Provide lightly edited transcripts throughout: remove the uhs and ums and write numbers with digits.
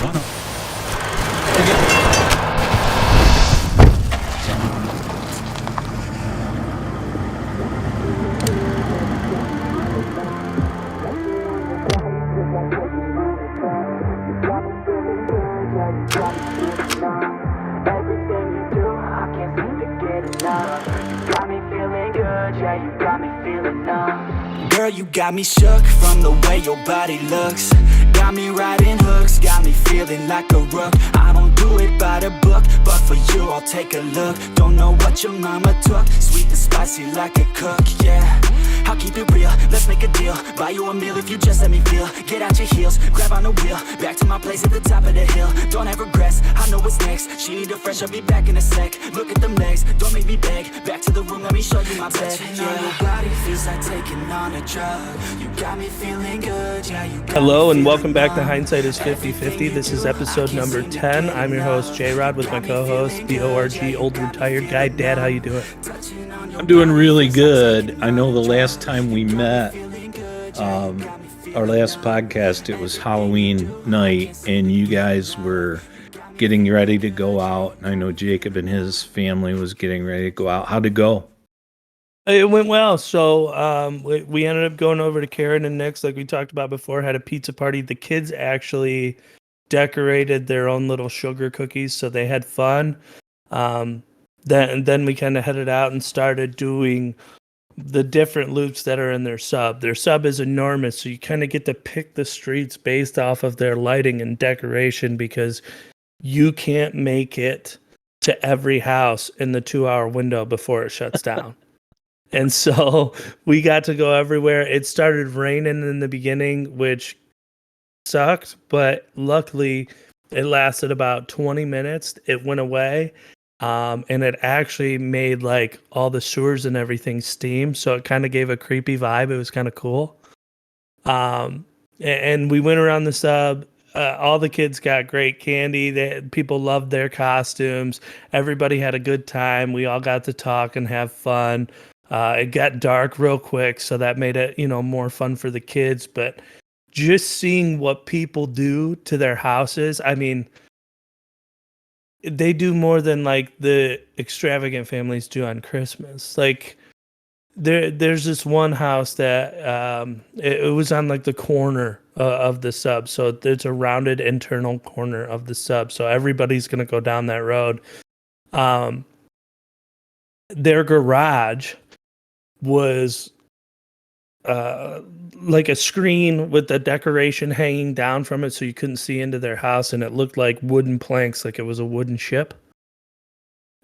Girl, you got me shook from the way your body looks. Got me riding hooks, got me feeling like a rook. I don't do it by the book, but for you I'll take a look. Don't know what your mama took, sweet and spicy like a cook, yeah. I'll keep it real, let's make a deal. Buy you a meal if you just let me feel. Get out your heels, grab on the wheel. Back to my place at the top of the hill. Don't have regrets, I know what's next. She need a fresh, I'll be back in a sec. Look at them legs, don't make me beg. Back to the room, let me show you my bed. Touching on your body feels like taking on a drug. You got me feeling good, yeah, you got Hello and welcome back to Hindsight is 50/50. This is episode number 10. I'm your host, J-Rod, with my co-host, the ORG Old Retired Guy. Dad, how you doing? I'm doing really good. I know the last time we met, our last podcast, it was Halloween night, and you guys were getting ready to go out. I know Jacob and his family was getting ready to go out. How'd it go? It went well. So we ended up going over to Karen and Nick's, like we talked about before, had a pizza party. The kids actually decorated their own little sugar cookies, so they had fun. Then we kind of headed out and started doing the different loops that are in their sub. Their sub is enormous, so you kind of get to pick the streets based off of their lighting and decoration because you can't make it to every house in the 2-hour window before it shuts down. And so we got to go everywhere. It started raining in the beginning, which sucked, but luckily it lasted about 20 minutes. It went away. And it actually made like all the sewers and everything steam. So it kind of gave a creepy vibe. It was kind of cool. And we went around the sub. All the kids got great candy. People loved their costumes. Everybody had a good time. We all got to talk and have fun. It got dark real quick, so that made it, more fun for the kids. But just seeing what people do to their houses, I mean, they do more than like the extravagant families do on Christmas. Like there's this one house that it was on like the corner of the sub. So there's a rounded internal corner of the sub. So everybody's going to go down that road. Their garage was like a screen with the decoration hanging down from it so you couldn't see into their house, and it looked like wooden planks, like it was a wooden ship.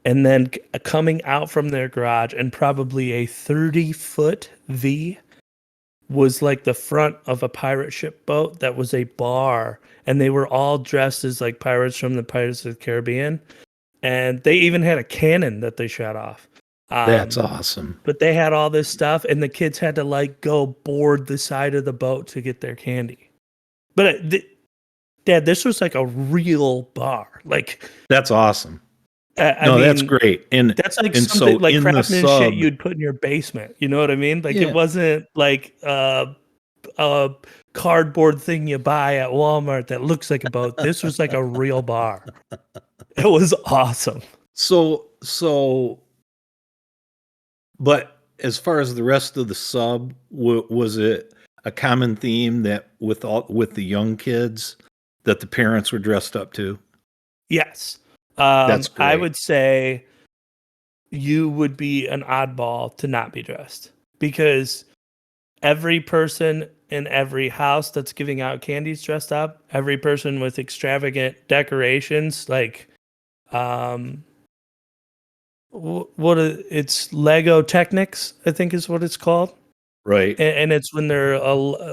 And then coming out from their garage, and probably a 30-foot V, was like the front of a pirate ship boat that was a bar, and they were all dressed as like pirates from the Pirates of the Caribbean, and they even had a cannon that they shot off. That's awesome. But they had all this stuff, and the kids had to like go board the side of the boat to get their candy. But Dad, this was like a real bar. Like that's awesome. I mean, that's great. And that's like and something so like in the craftsmanship sub, you'd put in your basement. You know what I mean? Like Yeah. It wasn't like a cardboard thing you buy at Walmart that looks like a boat. This was like a real bar. It was awesome. But as far as the rest of the sub, was it a common theme that with the young kids that the parents were dressed up to? Yes. That's great. I would say you would be an oddball to not be dressed, because every person in every house that's giving out candies dressed up, every person with extravagant decorations, like it's Lego Technics, I think is what it's called. Right. And it's when they're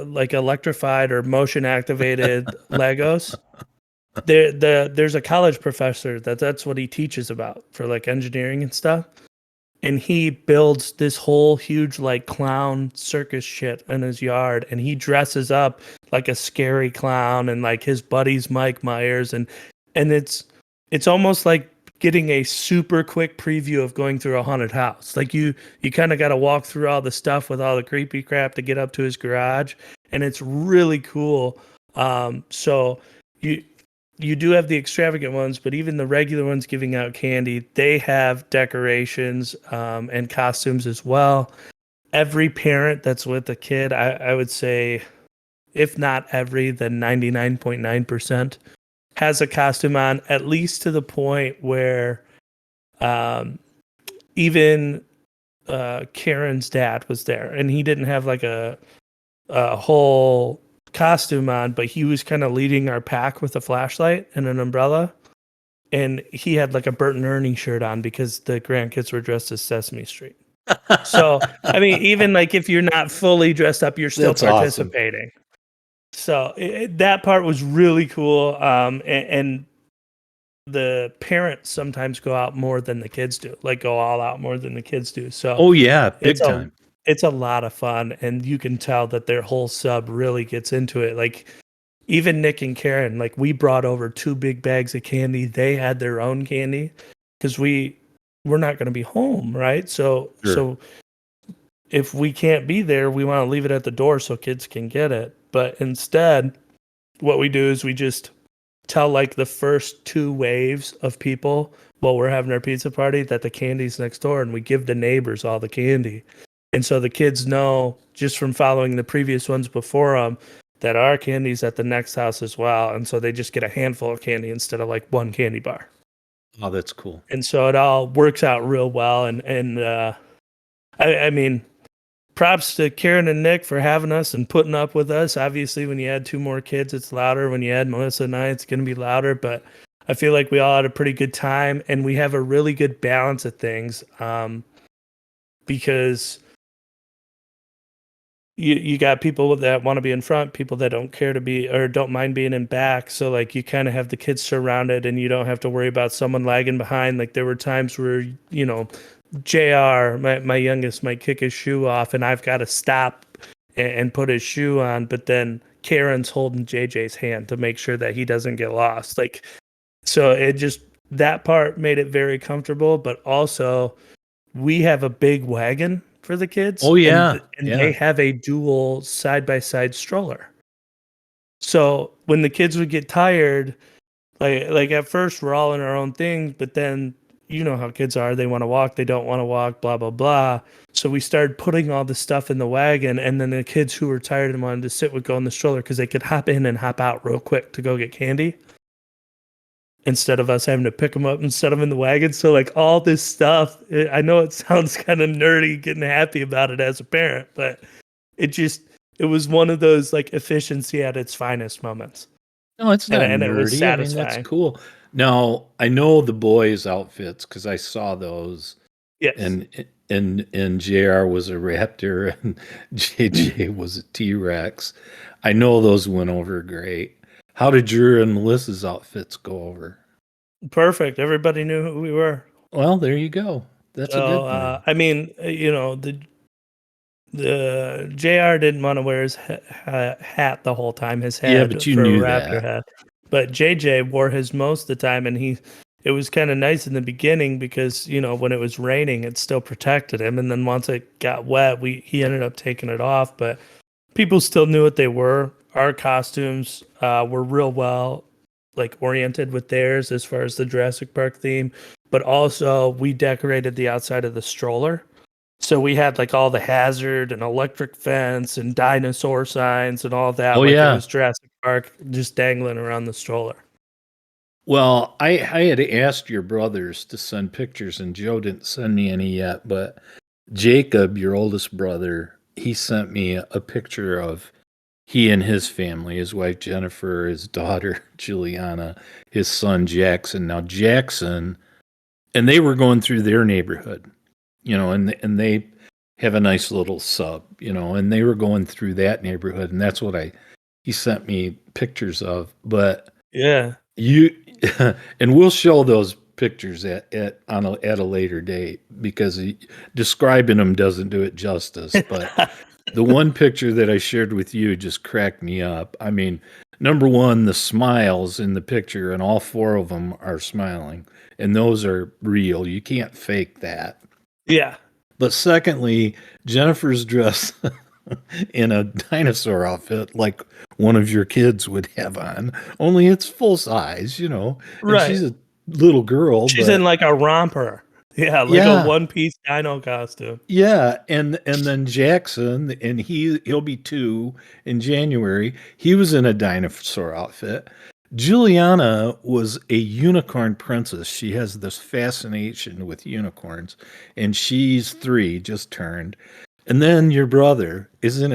like electrified or motion activated Legos. There's a college professor that's what he teaches about for like engineering and stuff. And he builds this whole huge like clown circus shit in his yard, and he dresses up like a scary clown, and like his buddy's Mike Myers, and it's almost like getting a super quick preview of going through a haunted house. Like you kind of got to walk through all the stuff with all the creepy crap to get up to his garage, and it's really cool. So you do have the extravagant ones, but even the regular ones giving out candy, they have decorations and costumes as well. Every parent that's with a kid, I would say, if not every, then 99.9% has a costume on, at least to the point where even Karen's dad was there, and he didn't have like a whole costume on, but he was kind of leading our pack with a flashlight and an umbrella, and he had like a Bert and Ernie shirt on because the grandkids were dressed as Sesame Street. So I mean, even like if you're not fully dressed up, you're still That's awesome. participating. So that part was really cool, and the parents sometimes go out more than the kids do, like go all out more than the kids do. So Oh yeah, big time. It's a lot of fun, and you can tell that their whole sub really gets into it. Like even Nick and Karen, like we brought over 2 big bags of candy. They had their own candy because we're not going to be home, right? So if we can't be there, we want to leave it at the door so kids can get it. But instead, what we do is we just tell like the first 2 waves of people while we're having our pizza party that the candy's next door, and we give the neighbors all the candy. And so the kids know just from following the previous ones before them that our candy's at the next house as well. And so they just get a handful of candy instead of like 1 candy bar. Oh, that's cool. And so it all works out real well. And I mean, props to Karen and Nick for having us and putting up with us. Obviously, when you add 2 more kids, it's louder. When you add Melissa and I, it's going to be louder. But I feel like we all had a pretty good time, and we have a really good balance of things because you got people that want to be in front, people that don't care to be or don't mind being in back. So like you kind of have the kids surrounded, and you don't have to worry about someone lagging behind. Like there were times where, you know, JR, my youngest, might kick his shoe off, and I've got to stop and put his shoe on. But then Karen's holding JJ's hand to make sure that he doesn't get lost. Like, so it just, that part made it very comfortable. But also, we have a big wagon for the kids. Oh yeah, and they have a dual side-by-side stroller. So when the kids would get tired, like at first we're all in our own thing, but then you know how kids are. They want to walk, they don't want to walk, blah, blah, blah. So we started putting all the stuff in the wagon, and then the kids who were tired and wanted to sit would go in the stroller because they could hop in and hop out real quick to go get candy instead of us having to pick them up and set them in the wagon. So like all this stuff, I know it sounds kind of nerdy getting happy about it as a parent, but it was one of those like efficiency at its finest moments. No, it's not and nerdy. it was satisfying. I mean, that's cool. Now, I know the boys' outfits because I saw those. Yes. And JR was a raptor and JJ was a T-Rex. I know those went over great. How did your and Melissa's outfits go over? Perfect. Everybody knew who we were. Well, there you go. That's a good thing. I mean, you know, the JR didn't want to wear his hat the whole time. His hat, yeah, but you knew raptor that. Hat. But JJ wore his most of the time, and it was kind of nice in the beginning because, you know, when it was raining, it still protected him. And then once it got wet, he ended up taking it off. But people still knew what they were. Our costumes were real well like oriented with theirs as far as the Jurassic Park theme. But also we decorated the outside of the stroller. So we had like all the hazard and electric fence and dinosaur signs and all that. Oh, like yeah. It was Jurassic Park just dangling around the stroller. Well, I had asked your brothers to send pictures, and Joe didn't send me any yet, but Jacob, your oldest brother, he sent me a picture of he and his family, his wife Jennifer, his daughter Juliana, his son Jackson. Now Jackson, and they were going through their neighborhood, you know, and they have a nice little sub, you know, and they were going through that neighborhood, and that's what he sent me pictures of. But yeah, and we'll show those pictures at a later date because describing them doesn't do it justice. But the one picture that I shared with you just cracked me up. I mean, number one, the smiles in the picture, and all 4 of them are smiling, and those are real. You can't fake that. Yeah. But secondly, Jennifer's dress, in a dinosaur outfit like one of your kids would have on, only it's full size, and Right. she's a little girl, She's but in like a romper. Yeah, like a yeah, one-piece dino costume. yeah, and then Jackson, and he'll be 2 in January. He was in a dinosaur outfit. Juliana was a unicorn princess. She has this fascination with unicorns, and she's 3, just turned. And then your brother is in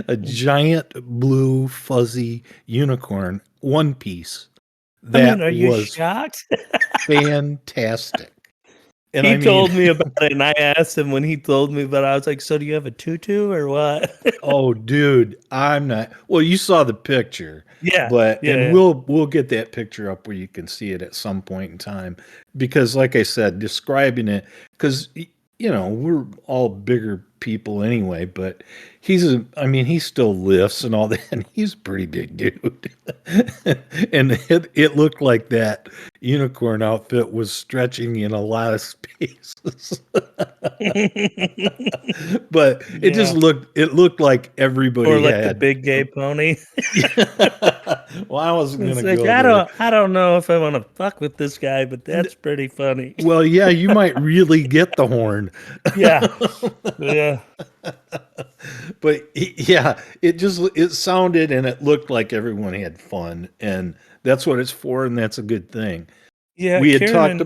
a giant blue fuzzy unicorn one piece. I mean, That are you was shocked? fantastic. And He I mean, told me about it, and I asked him when he told me, but I was like, "So do you have a tutu or what?" oh, dude, I'm not. Well, you saw the picture, Yeah, but yeah, and yeah. we'll get that picture up where you can see it at some point in time, because, like I said, describing it, because we're all bigger people anyway, but I mean, he still lifts and all that, and he's a pretty big dude, and it looked like that unicorn outfit was stretching in a lot of spaces. But Yeah. it looked like Or everybody like the had. big gay pony. Well, I wasn't It's gonna like go there. I don't know if I want to fuck with this guy, but that's pretty funny. Well, yeah, you might really get the horn. Yeah, yeah. But yeah, it sounded and it looked like everyone had fun, and that's what it's for, and that's a good thing. Yeah, We had talked.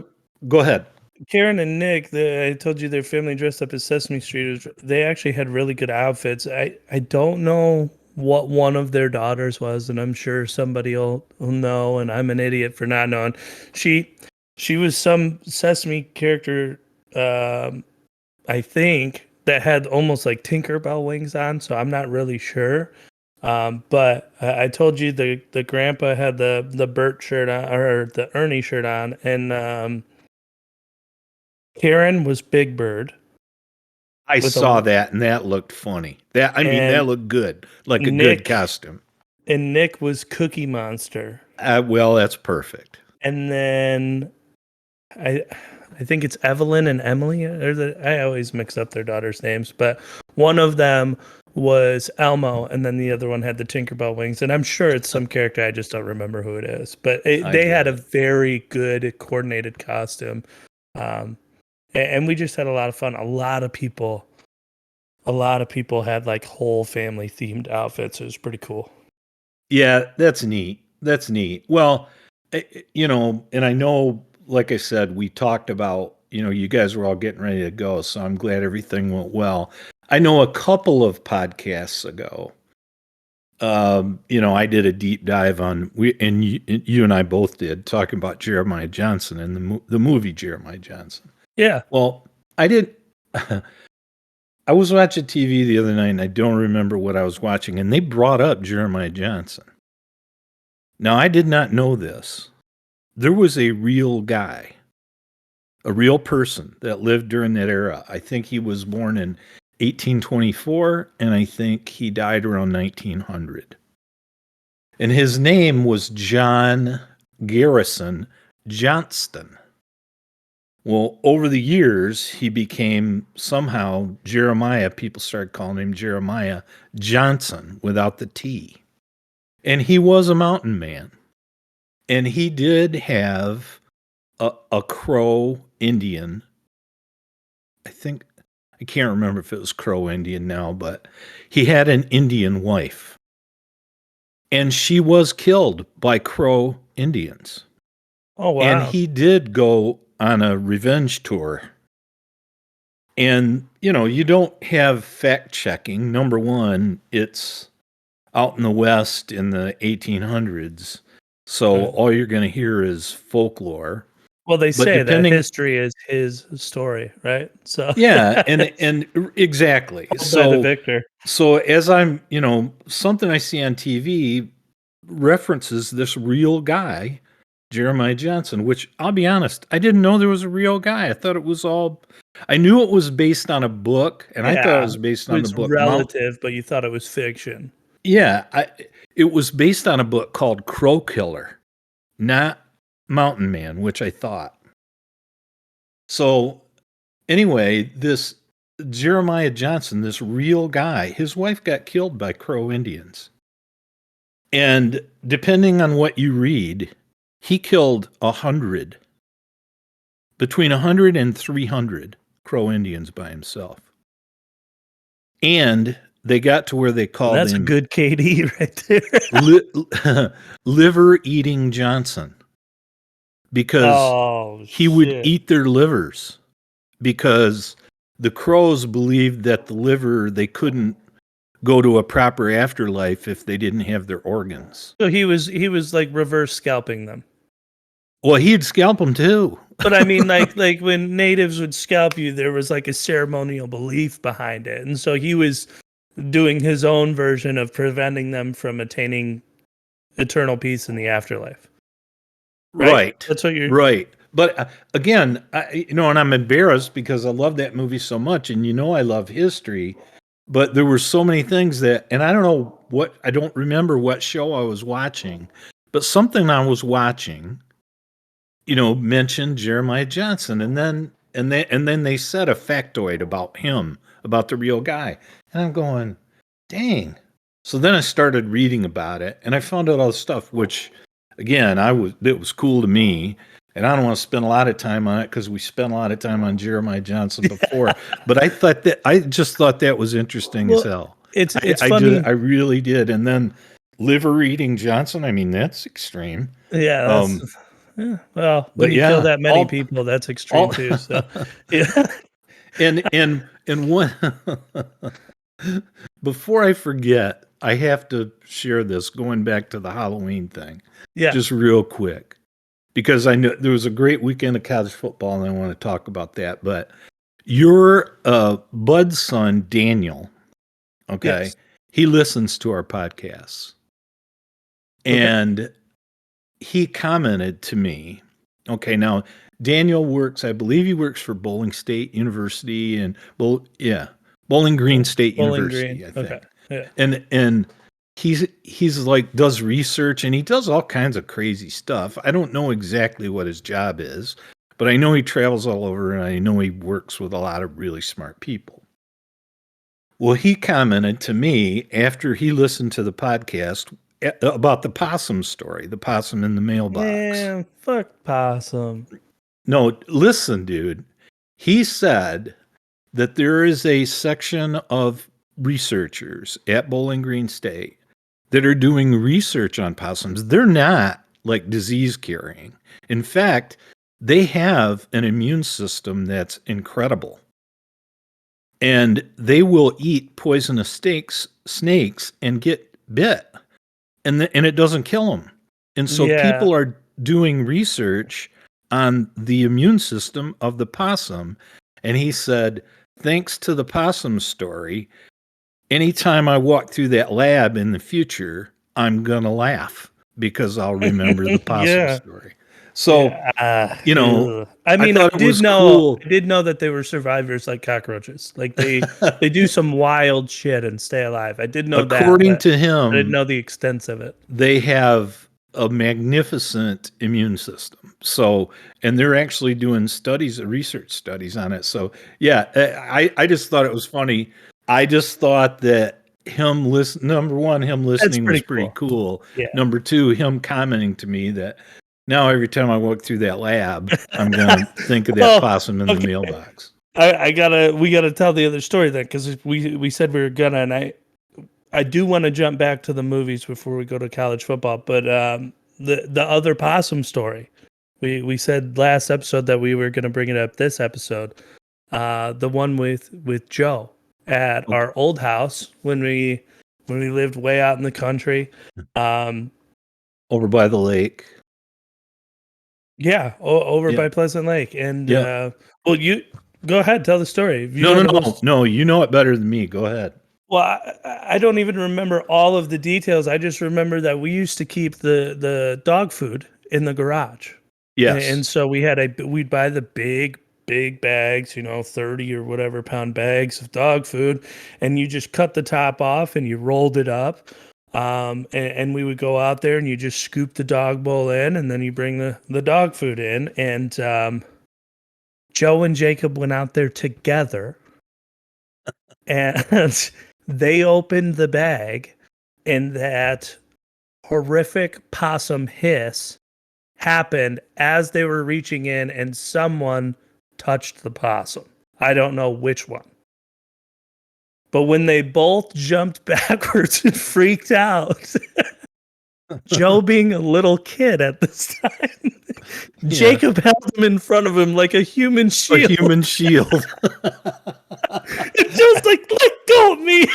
Go ahead. Karen and Nick, I told you their family dressed up as Sesame Street. They actually had really good outfits. I don't know what one of their daughters was, and I'm sure somebody will know, and I'm an idiot for not knowing. She was some Sesame character, I think, that had almost like Tinkerbell wings on, so I'm not really sure. But I told you the grandpa had the Bert shirt on, or the Ernie shirt on, and Karen was Big Bird. I with saw a, that, and that looked funny. That and looked good, like a good Nick costume. and Nick was Cookie Monster. Well, that's perfect. And then I think it's Evelyn and Emily. I always mix up their daughters' names, but one of them was Elmo, and then the other one had the Tinkerbell wings. And I'm sure it's some character, I just don't remember who it is. But they had a very good coordinated costume, and we just had a lot of fun. A lot of people had like whole family themed outfits. It was pretty cool. Yeah, that's neat. That's neat. Well, and I know, like I said, we talked about, you guys were all getting ready to go, so I'm glad everything went well. I know a couple of podcasts ago, I did a deep dive on, you and I both did, talking about Jeremiah Johnson and the movie Jeremiah Johnson. Yeah. Well, I did. I was watching TV the other night, and I don't remember what I was watching, and they brought up Jeremiah Johnson. Now, I did not know this. There was a real guy, a real person that lived during that era. I think he was born in 1824, and I think he died around 1900. And his name was John Garrison Johnston. Well, over the years, he became somehow Jeremiah. People started calling him Jeremiah Johnson without the T. And he was a mountain man. And he did have a Crow Indian. I can't remember if it was Crow Indian now, but he had an Indian wife. And she was killed by Crow Indians. Oh, wow. And he did go on a revenge tour. And, you don't have fact checking. Number one, it's out in the West in the 1800s. So all you're going to hear is folklore. Well, they say that history is his story, right? So yeah, and exactly. So Victor. So as I'm, something I see on TV references this real guy, Jeremiah Johnson, which I'll be honest, I didn't know there was a real guy. I thought it was I knew it was based on a book, and I thought it was based on the book. Relative, but you thought it was fiction. Yeah, it was based on a book called Crow Killer, not Mountain Man, which I thought. So anyway, this Jeremiah Johnson, this real guy, his wife got killed by Crow Indians. And depending on what you read, he killed 100, between 100 and 300 Crow Indians by himself. And they got to where they called That's him a good KD right there. Liver Eating Johnson, because he would eat their livers, because the Crows believed that the liver, they couldn't go to a proper afterlife if they didn't have their organs. So he was like reverse scalping them. Well, he'd scalp them too. But I mean, like when natives would scalp you, there was like a ceremonial belief behind it, and so he was doing his own version of preventing them from attaining eternal peace in the afterlife. Right. That's what you're right. But again, and I'm embarrassed because I love that movie so much, and I love history. But there were so many things that, and I don't remember what show I was watching, but something I was watching, mentioned Jeremiah Johnson, and then they said a factoid about him, about the real guy, and I'm going, dang. So then I started reading about it, and I found out all the stuff, which, again, it was cool to me. And I don't want to spend a lot of time on it because we spent a lot of time on Jeremiah Johnson before. But I just thought that was interesting as hell. It's funny. I really did. And then Liver Eating Johnson. I mean, that's extreme. Yeah. Well, when you kill that many people, that's extreme too. So, yeah. and one before I forget, I have to share this. Going back to the Halloween thing, just real quick. Because I know there was a great weekend of college football, and I want to talk about that. But your Bud's son, Daniel, he listens to our podcasts. And he commented to me, now Daniel works, I believe he works for Bowling State University and Bowling Green State University, I think. Okay. Yeah. And he's like does research, and he does all kinds of crazy stuff. I don't know exactly what his job is, but I know he travels all over, and I know he works with a lot of really smart people. Well, he commented to me after he listened to the podcast about the possum story, the possum in the mailbox. Man, fuck possum. No, listen, dude. He said that there is a section of researchers at Bowling Green State that are doing research on possums. They're not like disease carrying. In fact, they have an immune system that's incredible. And they will eat poisonous snakes and get bit. And it doesn't kill them. And so people are doing research on the immune system of the possum. And he said, thanks to the possum story, anytime I walk through that lab in the future, I'm going to laugh because I'll remember the possum story. So, I mean, I did know that they were survivors like cockroaches. Like they do some wild shit and stay alive. I did know according to him, I didn't know the extent of it. They have a magnificent immune system. So, and they're actually doing research studies on it. So, I just thought it was funny. I just thought that number one, him listening was pretty cool. Yeah. Number two, him commenting to me that now every time I walk through that lab, I'm going to think of that possum in the mailbox. We gotta tell the other story then, because we said we were gonna, and I do want to jump back to the movies before we go to college football. But the other possum story, we said last episode that we were gonna bring it up this episode. The one with Joe at our old house when we lived way out in the country, over by the lake. Yeah, by Pleasant Lake. And well, you go ahead, tell the story. No, you know it better than me. Go ahead. Well, I don't even remember all of the details. I just remember that we used to keep the dog food in the garage. Yes. And so we'd buy the big bags, 30 or whatever pound bags of dog food, and you just cut the top off and you rolled it up. And we would go out there and you just scoop the dog bowl in, and then you bring the dog food in. And Joe and Jacob went out there together and they opened the bag, and that horrific possum hiss happened as they were reaching in, and someone touched the possum. I don't know which one. But when they both jumped backwards and freaked out, Joe being a little kid at this time, Jacob held him in front of him like a human shield. A human shield. Joe's like, let go of me.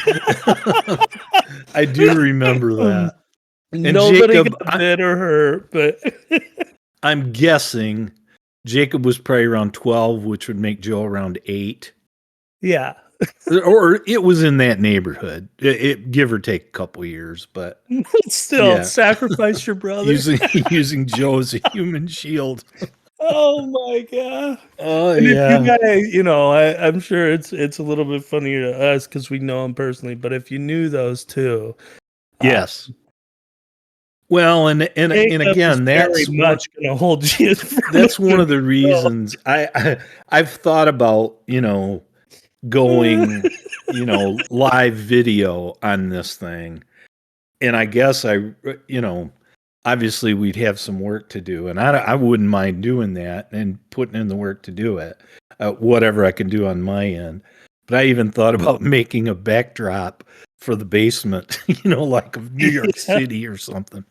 I do remember that. And Nobody Jacob, got bit or hurt, but I'm guessing Jacob was probably around 12, which would make Joe around 8. yeah. Or it was in that neighborhood. It give or take a couple years, but Still, sacrifice your brother. using Joe as a human shield. Oh my god! Oh And yeah. if you guys, I'm sure it's a little bit funnier to us because we know him personally. But if you knew those two, Yes. Well, and Jacob again, is that's very much going to hold you. that's one of the reasons I've thought about going live video on this thing, and I guess obviously we'd have some work to do, and I wouldn't mind doing that and putting in the work to do it, whatever I can do on my end. But I even thought about making a backdrop for the basement, like of New York City or something.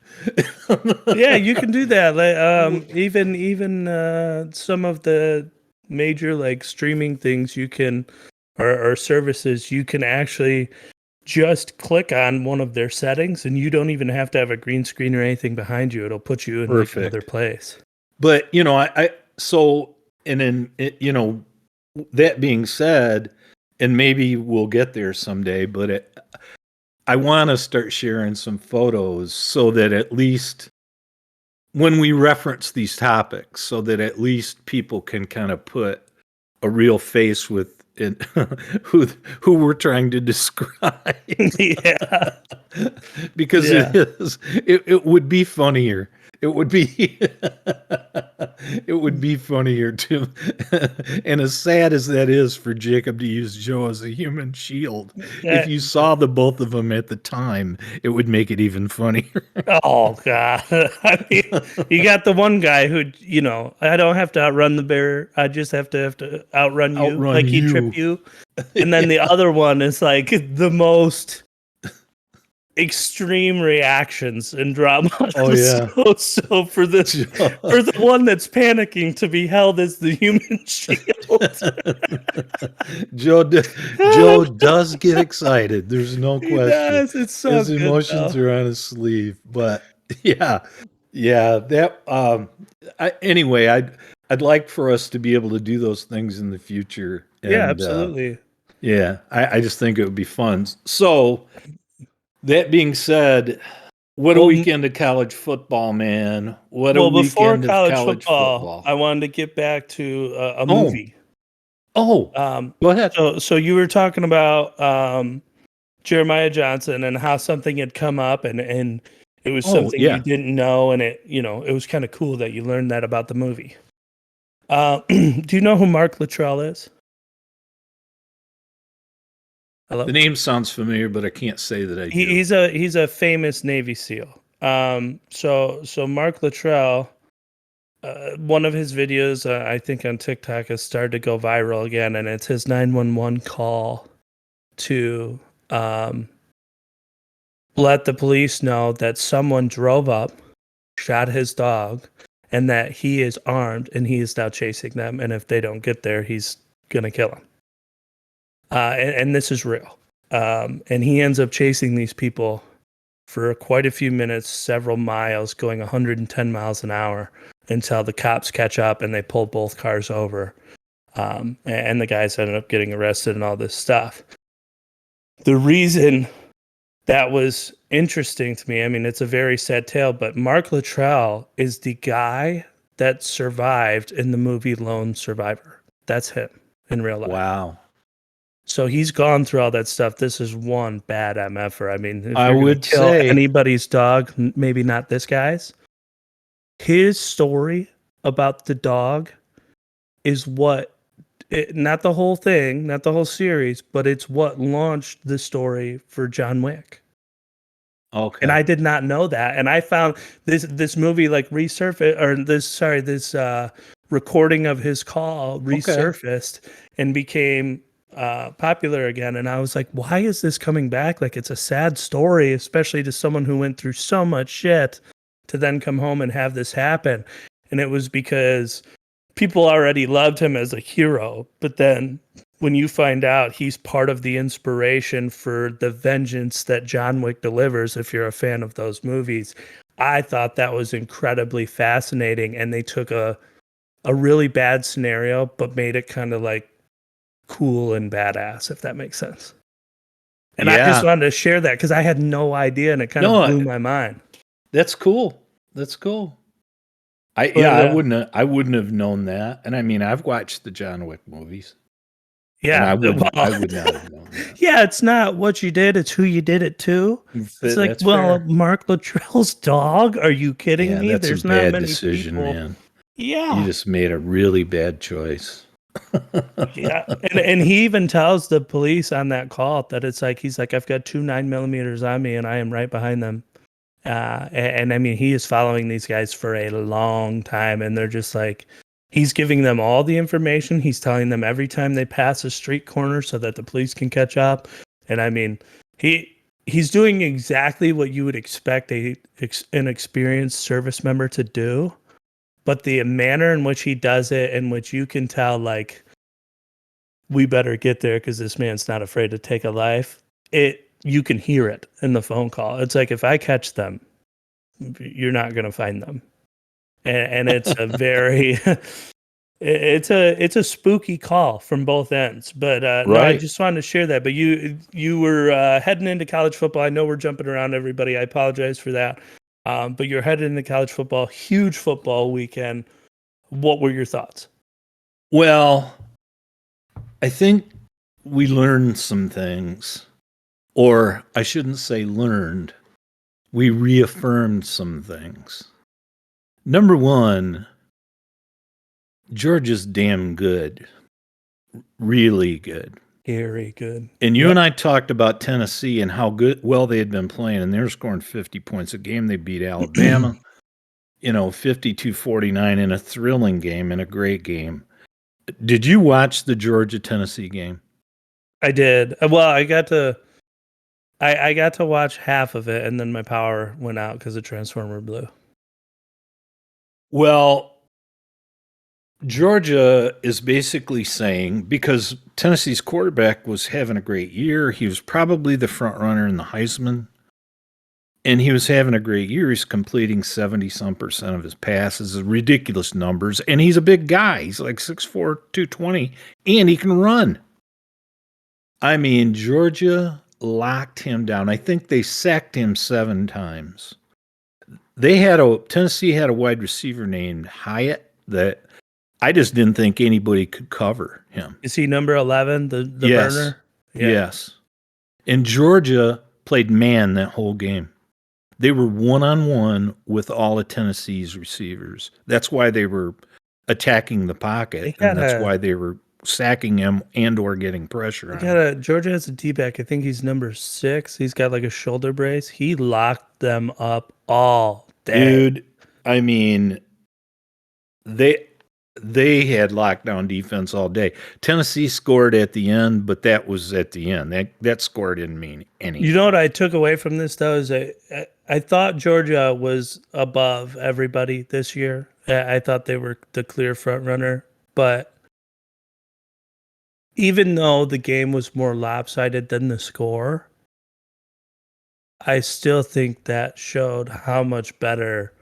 Yeah, you can do that. Like, even some of the major like streaming things you can or services, you can actually just click on one of their settings, and you don't even have to have a green screen or anything behind you. It'll put you in like Perfect. another place. But that being said, and maybe we'll get there someday, but I want to start sharing some photos so that at least when we reference these topics, so that at least people can kind of put a real face with it, who we're trying to describe. Yeah. Because it would be funnier. It would be funnier too. And as sad as that is for Jacob to use Joe as a human shield, if you saw the both of them at the time, it would make it even funnier. Oh god! I mean, you got the one guy who, I don't have to outrun the bear. I just have to outrun you, like he trip you. And then the other one is like the most extreme reactions and drama. Oh yeah. So for the one that's panicking to be held as the human shield. Joe does get excited. There's no question. Yes, it's so his good, emotions though. are on his sleeve. But yeah. That anyway, I'd like for us to be able to do those things in the future. Yeah, absolutely. I just think it would be fun. So that being said, what a weekend of college football, man. Before college football, I wanted to get back to a movie. Go ahead. So you were talking about Jeremiah Johnson and how something had come up and it was something you didn't know, and it was kind of cool that you learned that about the movie. Do you know who Mark Luttrell is? Hello? The name sounds familiar, but I can't say that I do. He's a famous Navy SEAL. So Mark Luttrell, one of his videos, I think on TikTok, has started to go viral again, and it's his 911 call to let the police know that someone drove up, shot his dog, and that he is armed and he is now chasing them. And if they don't get there, he's gonna kill them. And this is real. And he ends up chasing these people for quite a few minutes, several miles, going 110 miles an hour until the cops catch up and they pull both cars over. And the guys ended up getting arrested and all this stuff. The reason that was interesting to me, I mean, it's a very sad tale, but Mark Luttrell is the guy that survived in the movie Lone Survivor. That's him in real life. Wow. So he's gone through all that stuff. This is one bad MFer. I mean, if I you're would kill say anybody's dog, maybe not this guy's. His story about the dog is what not the whole thing, not the whole series, but it's what launched the story for John Wick. Okay. And I did not know that. And I found this movie like resurfaced, or this recording of his call resurfaced and became popular again. And I was like, why is this coming back? Like, it's a sad story, especially to someone who went through so much shit to then come home and have this happen. And it was because people already loved him as a hero, but then when you find out he's part of the inspiration for the vengeance that John Wick delivers, if you're a fan of those movies, I thought that was incredibly fascinating. And they took a really bad scenario, but made it kind of like cool and badass, if that makes sense. And I just wanted to share that because I had no idea, and it kind of blew my mind. That's cool. That's cool. I wouldn't have known that. And I mean, I've watched the John Wick movies. Yeah, I would not have known that. Yeah, it's not what you did; it's who you did it to. It's like, well, fair. Mark Luttrell's dog. Are you kidding me? That's There's a bad not many decision, people. man. Yeah, you just made a really bad choice. Yeah, and he even tells the police on that call that it's like he's like, I've got 2 9mm on me, and I am right behind them. And I mean, he is following these guys for a long time, and they're just like. He's giving them all the information. He's telling them every time they pass a street corner so that the police can catch up. And I mean, he's doing exactly what you would expect an experienced service member to do. But the manner in which he does it, in which you can tell, like, we better get there because this man's not afraid to take a life. You can hear it in the phone call. It's like, if I catch them, you're not going to find them. And it's a very it's a spooky call from both ends. But right. No, I just wanted to share that. But you were heading into college football. I know we're jumping around everybody. I apologize for that. But you're headed into college football, huge football weekend. What were your thoughts? Well, I think we learned some things, or I shouldn't say learned. We reaffirmed some things. Number one, Georgia's damn good. Really good. Very good. And you and I talked about Tennessee and how well they had been playing, and they were scoring 50 points a game. They beat Alabama, 52-49 in a thrilling game and a great game. Did you watch the Georgia-Tennessee game? I did. Well, I got to watch half of it, and then my power went out because the transformer blew. Well, Georgia is basically saying, because Tennessee's quarterback was having a great year, he was probably the front runner in the Heisman, and he was having a great year. He's completing 70-some% of his passes, ridiculous numbers, and he's a big guy. He's like 6'4", 220, and he can run. I mean, Georgia locked him down. I think they sacked him 7 times. Tennessee had a wide receiver named Hyatt that I just didn't think anybody could cover him. Is he number 11, the yes. burner? Yeah. Yes. And Georgia played man that whole game. They were one-on-one with all of Tennessee's receivers. That's why they were attacking the pocket, and that's why they were sacking him and or getting pressure on him. Georgia has a D-back. I think he's number 6. He's got like a shoulder brace. He locked them up all day. Dude, I mean, they had lockdown defense all day. Tennessee scored at the end, but that was at the end. That score didn't mean anything. You know what I took away from this, though, is I thought Georgia was above everybody this year. I thought they were the clear front runner, but even though the game was more lopsided than the score, I still think that showed how much better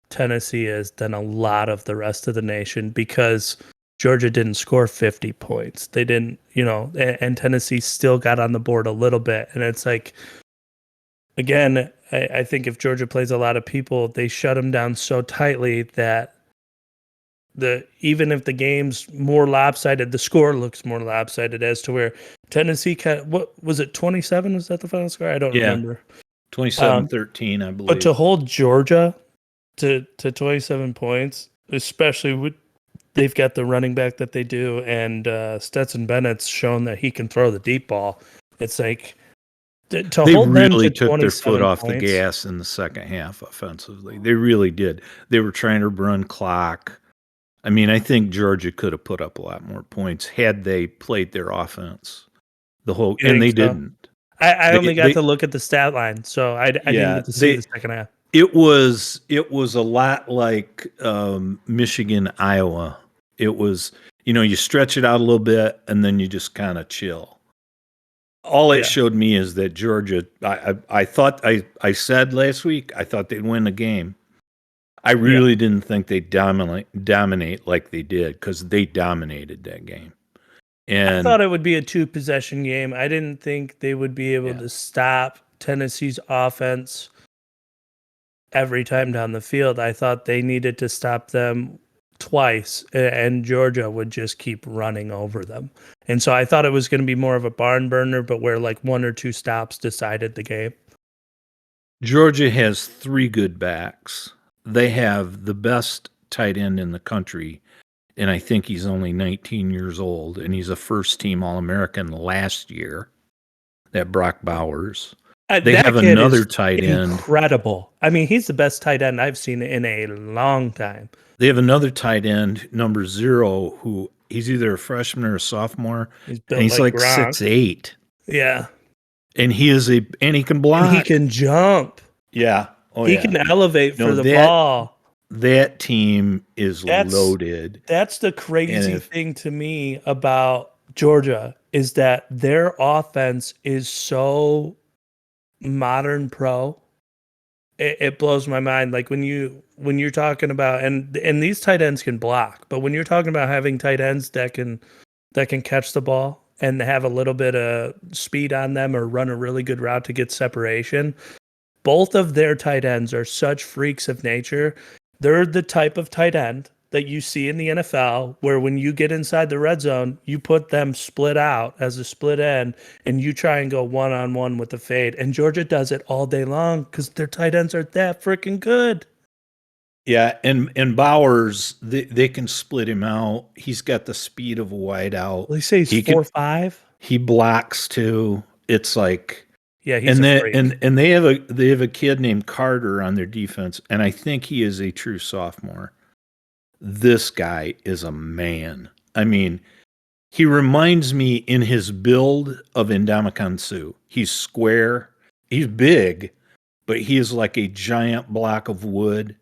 Tennessee is than a lot of the rest of the nation, because Georgia didn't score 50 points. They didn't, and Tennessee still got on the board a little bit. And it's like, again, I think if Georgia plays a lot of people, they shut them down so tightly that even if the game's more lopsided, the score looks more lopsided, as to where Tennessee what was it, 27? Was that the final score? I don't remember. 27-13, I believe. But to hold Georgia to 27 points, especially with they've got the running back that they do, and Stetson Bennett's shown that he can throw the deep ball. It's like to They hold them really to took their foot 27 off the points. gas in the second half offensively. They really did. They were trying to run clock. I mean, I think Georgia could have put up a lot more points had they played their offense You and they think so? didn't. I only got They- to look at the stat line, so I didn't Yeah, get to see they- the second half. It was a lot like Michigan, Iowa. It was, you stretch it out a little bit and then you just kind of chill. All it Yeah. showed me is that Georgia, I thought, I said last week, I thought they'd win the game. I really didn't think they'd dominate like they did, because they dominated that game. I And thought it would be a 2-possession game. I didn't think they would be able to stop Tennessee's offense every time down the field. I thought they needed to stop them twice, and Georgia would just keep running over them. And so I thought it was going to be more of a barn burner, but where like 1 or 2 stops decided the game. Georgia has 3 good backs. They have the best tight end in the country, and I think he's only 19 years old, and he's a first-team All-American last year. That Brock Bowers. They That have kid another is tight end. incredible. I mean, he's the best tight end I've seen in a long time. They have another tight end, number 0, who he's either a freshman or a sophomore, He's and he's like Gronk. 6'8", Yeah. and he can block. And he can jump. Yeah. Oh, He yeah. can elevate No, for the that- ball. That team is That's- loaded. That's the crazy if- thing to me about Georgia, is that their offense is so modern pro. It blows my mind. Like when you're talking about, and these tight ends can block, but when you're talking about having tight ends that can catch the ball and have a little bit of speed on them or run a really good route to get separation, both of their tight ends are such freaks of nature. They're the type of tight end that you see in the NFL, where when you get inside the red zone, you put them split out as a split end and you try and go one-on-one with the fade. And Georgia does it all day long because their tight ends are that freaking good. Yeah, and Bowers, they can split him out. He's got the speed of a wideout. They say he's He can- 4'5". He blocks too. It's like, Yeah, he's and a then freak. and they have a kid named Carter on their defense, and I think he is a true sophomore. This guy is a man. I mean, he reminds me in his build of Ndamukong Suh. He's square, he's big, but he is like a giant block of wood,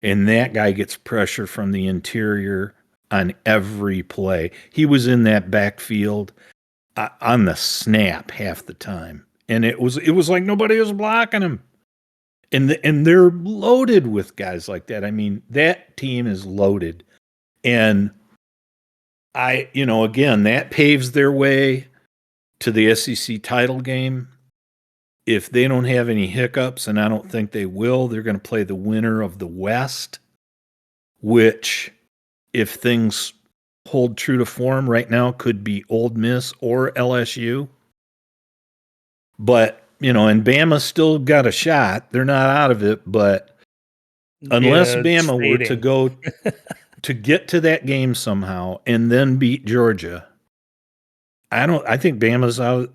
and that guy gets pressure from the interior on every play. He was in that backfield on the snap half the time, and it was like nobody was blocking him. And they're loaded with guys like that. I mean, that team is loaded. And again, that paves their way to the SEC title game. If they don't have any hiccups, and I don't think they will, they're going to play the winner of the West, which, if things hold true to form right now, could be Ole Miss or LSU. But, and Bama's still got a shot. They're not out of it, but unless Yeah, Bama were to fading. go to get to that game somehow and then beat Georgia, I think Bama's out.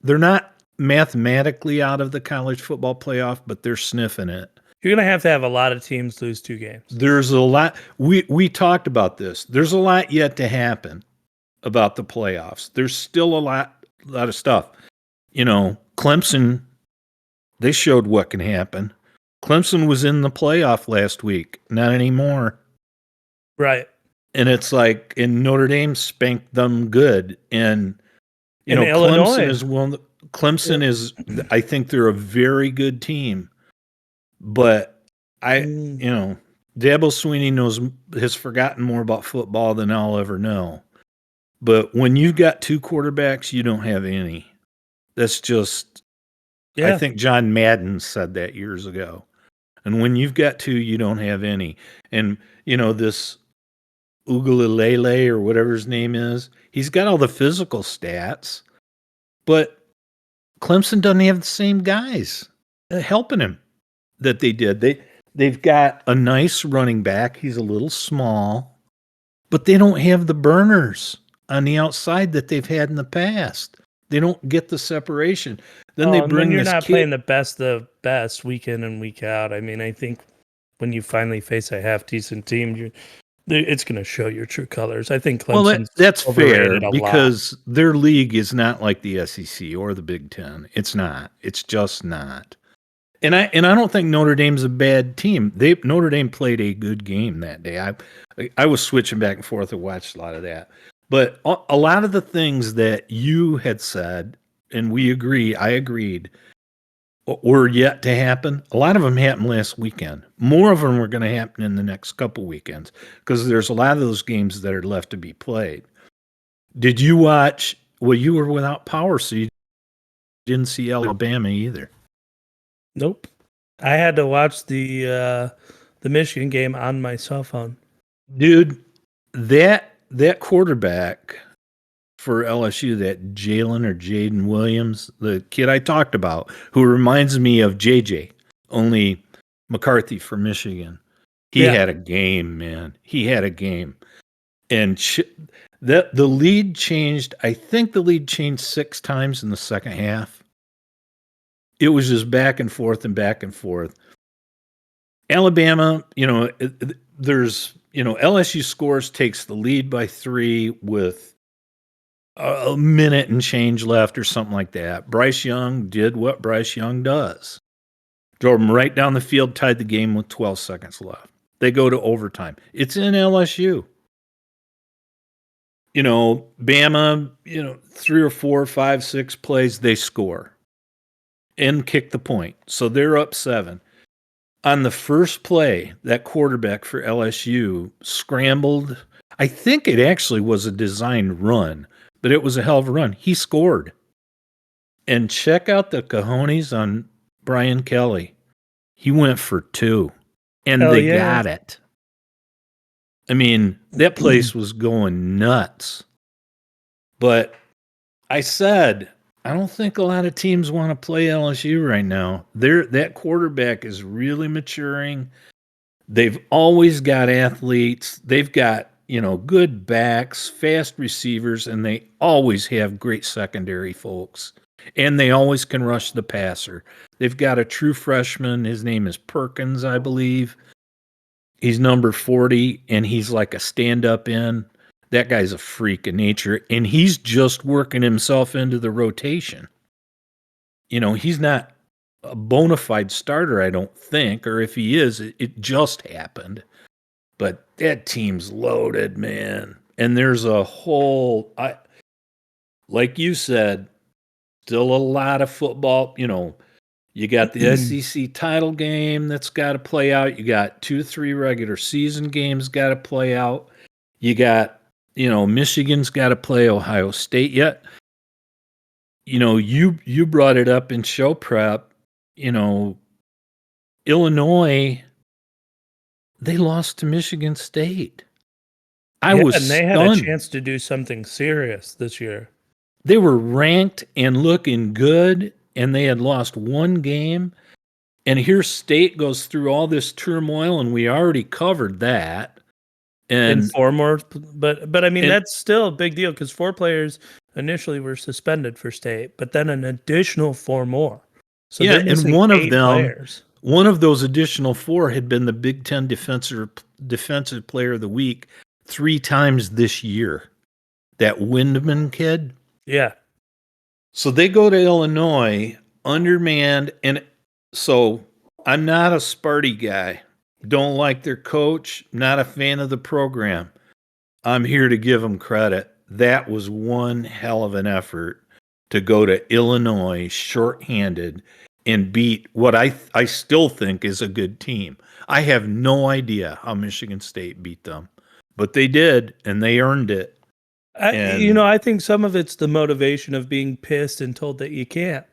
They're not mathematically out of the college football playoff, but they're sniffing it. You're going to have a lot of teams lose 2 games. There's a lot. We talked about this. There's a lot yet to happen about the playoffs. There's still a lot of stuff. Clemson, they showed what can happen. Clemson was in the playoff last week. Not anymore. Right. And it's like, and Notre Dame spanked them good. And, Illinois. Clemson is, I think they're a very good team. But Dabo Swinney has forgotten more about football than I'll ever know. But when you've got 2 quarterbacks, you don't have any. That's just, I think John Madden said that years ago. And when you've got 2, you don't have any. And, this Ugalele or whatever his name is, he's got all the physical stats, but Clemson doesn't have the same guys helping him that they did. They've got a nice running back. He's a little small, but they don't have the burners on the outside that they've had in the past. They don't get the separation. Then they bring you're this not kid. playing the best week in and week out. I mean, I think when you finally face a half decent team, it's going to show your true colors. I think Clemson's that's fair overrated a lot. because their league is not like the SEC or the Big Ten. It's not. It's just not. And I don't think Notre Dame's a bad team. Notre Dame played a good game that day. I was switching back and forth and watched a lot of that. But a lot of the things that you had said, and I agreed, were yet to happen. A lot of them happened last weekend. More of them are going to happen in the next couple weekends because there's a lot of those games that are left to be played. Did you watch? Well, you were without power, so you didn't see Alabama either. Nope. I had to watch the Michigan game on my cell phone. Dude, that quarterback for LSU, that Jaden Williams, the kid I talked about, who reminds me of JJ, only McCarthy for Michigan. He had a game, man. He had a game. And the lead changed. I think the lead changed 6 times in the second half. It was just back and forth and back and forth. Alabama, there's, LSU scores, takes the lead by 3 with a minute and change left or something like that. Bryce Young did what Bryce Young does. Drove them right down the field, tied the game with 12 seconds left. They go to overtime. It's in LSU. Bama, 3 or 4, 5, 6 plays, they score and kick the point. So they're up 7. On the first play, that quarterback for LSU scrambled. I think it actually was a designed run, but it was a hell of a run. He scored. And check out the cojones on Brian Kelly. He went for 2, and they got it. I mean, that place was going nuts. But I said, I don't think a lot of teams want to play LSU right now. That quarterback is really maturing. They've always got athletes. They've got, good backs, fast receivers, and they always have great secondary folks. And they always can rush the passer. They've got a true freshman. His name is Perkins, I believe. He's number 40, and he's like a stand-up end. That guy's a freak of nature, and he's just working himself into the rotation. He's not a bona fide starter, I don't think, or if he is, it just happened. But that team's loaded, man. And there's a whole, like you said, still a lot of football. You got the SEC title game that's got to play out. You got 2-3 regular season games got to play out. You got, Michigan's got to play Ohio State yet. You brought it up in show prep. Illinois, they lost to Michigan State. And they had a chance to do something serious this year. They were ranked and looking good, and they had lost 1 game. And here State goes through all this turmoil, and we already covered that. And 4 more, but I mean, that's still a big deal because 4 players initially were suspended for State, but then an additional 4 more. So and one of them, players. One of those additional 4 had been the Big Ten Defensive Player of the Week 3 times this year. That Windman kid. Yeah. So they go to Illinois, undermanned, and so I'm not a Sparty guy. Don't like their coach, not a fan of the program. I'm here to give them credit. That was one hell of an effort to go to Illinois shorthanded and beat what I still think is a good team. I have no idea how Michigan State beat them, but they did, and they earned it. I think some of it's the motivation of being pissed and told that you can't.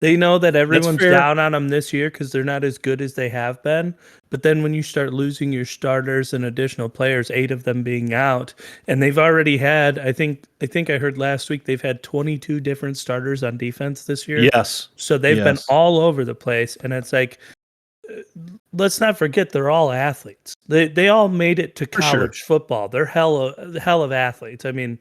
They know that everyone's down on them this year because they're not as good as they have been. But then when you start losing your starters and additional players, 8 of them being out, and they've already had, I think I heard last week, they've had 22 different starters on defense this year. Yes. So they've been all over the place. And it's like, let's not forget they're all athletes. They all made it to For sure. college football. They're hell of athletes. I mean,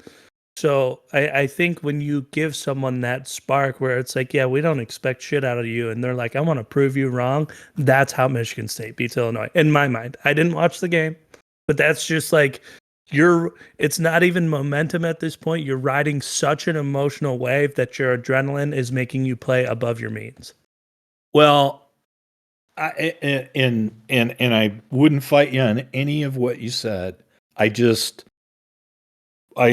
so I think when you give someone that spark where it's like, yeah, we don't expect shit out of you, and they're like, I want to prove you wrong. That's how Michigan State beats Illinois. In my mind, I didn't watch the game, but that's just like it's not even momentum at this point. You're riding such an emotional wave that your adrenaline is making you play above your means. Well, and I wouldn't fight you on any of what you said. I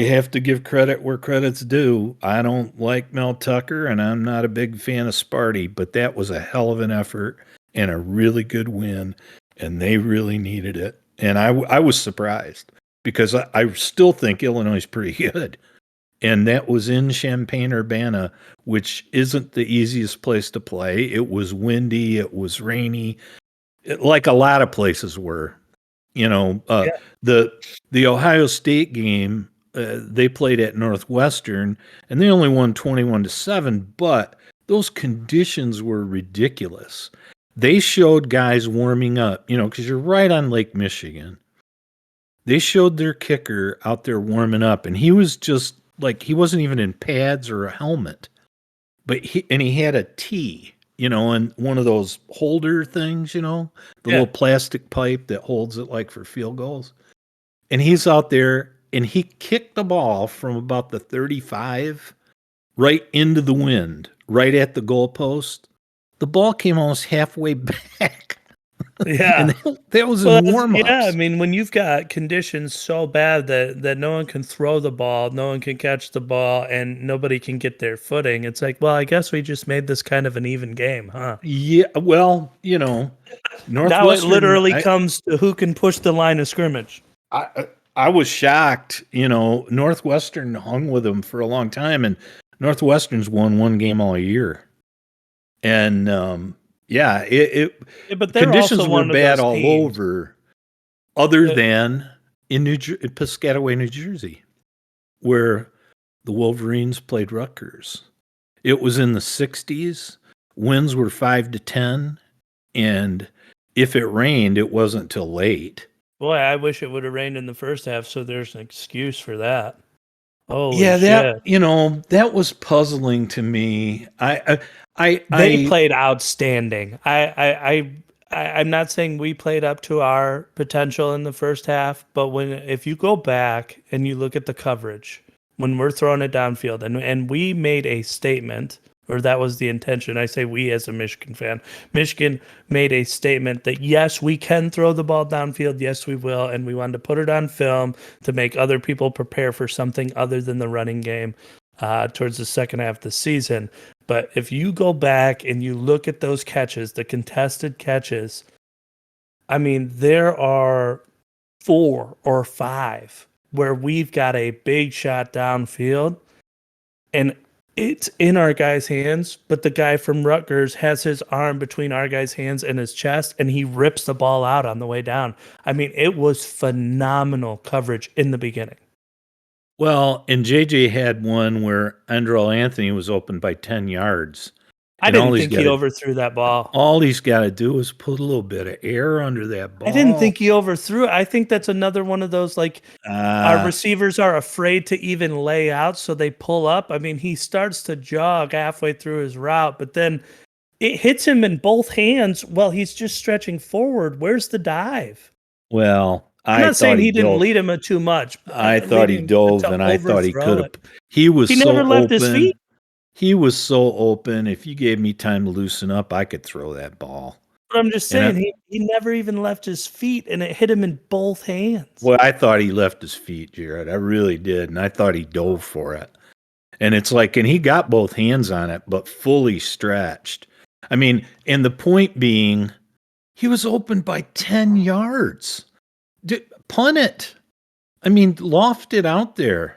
have to give credit where credit's due. I don't like Mel Tucker, and I'm not a big fan of Sparty, but that was a hell of an effort and a really good win, and they really needed it. And I was surprised because I still think Illinois is pretty good. And that was in Champaign-Urbana, which isn't the easiest place to play. It was windy. It was rainy, like a lot of places were. The Ohio State game, they played at Northwestern, and they only won 21-7, but those conditions were ridiculous. They showed guys warming up, because you're right on Lake Michigan. They showed their kicker out there warming up, and he was just like, he wasn't even in pads or a helmet, but he had a tee, and one of those holder things, the little plastic pipe that holds it like for field goals. And he's out there, and he kicked the ball from about the 35 right into the wind, right at the goalpost. The ball came almost halfway back. Yeah. And that was in warm-ups. Yeah, I mean, when you've got conditions so bad that no one can throw the ball, no one can catch the ball, and nobody can get their footing, it's like, well, I guess we just made this kind of an even game, huh? Yeah, well, Northwestern... Now it literally comes to who can push the line of scrimmage. I was shocked. Northwestern hung with them for a long time, and Northwestern's won one game all year. And but conditions were bad all over, other than in Piscataway, New Jersey, where the Wolverines played Rutgers. It was in the 60s. Winds were 5 to 10, and if it rained, it wasn't till late. Boy, I wish it would have rained in the first half, so there's an excuse for that. Oh, yeah, that was puzzling to me. They played outstanding. I'm not saying we played up to our potential in the first half, but if you go back and you look at the coverage when we're throwing it downfield, and we made a statement, or that was the intention. I say we as a Michigan fan. Michigan made a statement that, yes, we can throw the ball downfield. Yes, we will. And we wanted to put it on film to make other people prepare for something other than the running game towards the second half of the season. But if you go back and you look at those catches, the contested catches, I mean, there are 4 or 5 where we've got a big shot downfield, and it's in our guy's hands, but the guy from Rutgers has his arm between our guy's hands and his chest, and he rips the ball out on the way down. I mean, it was phenomenal coverage in the beginning. Well, and JJ had one where Andrel Anthony was open by 10 yards. I didn't think he overthrew that ball. All he's got to do is put a little bit of air under that ball. I didn't think he overthrew it. I think that's another one of those, like, our receivers are afraid to even lay out, so they pull up. I mean, he starts to jog halfway through his route, but then it hits him in both hands while he's just stretching forward. Where's the dive? Well, I'm not saying he didn't lead him too much. I thought he dove, and I thought he could have. He never left his feet. He was so open. If you gave me time to loosen up, I could throw that ball. But I'm just saying, he never even left his feet, and it hit him in both hands. Well, I thought he left his feet, Jared. I really did, and I thought he dove for it. And it's like, and he got both hands on it, but fully stretched. I mean, and the point being, he was open by 10 yards. Punt it. I mean, loft it out there.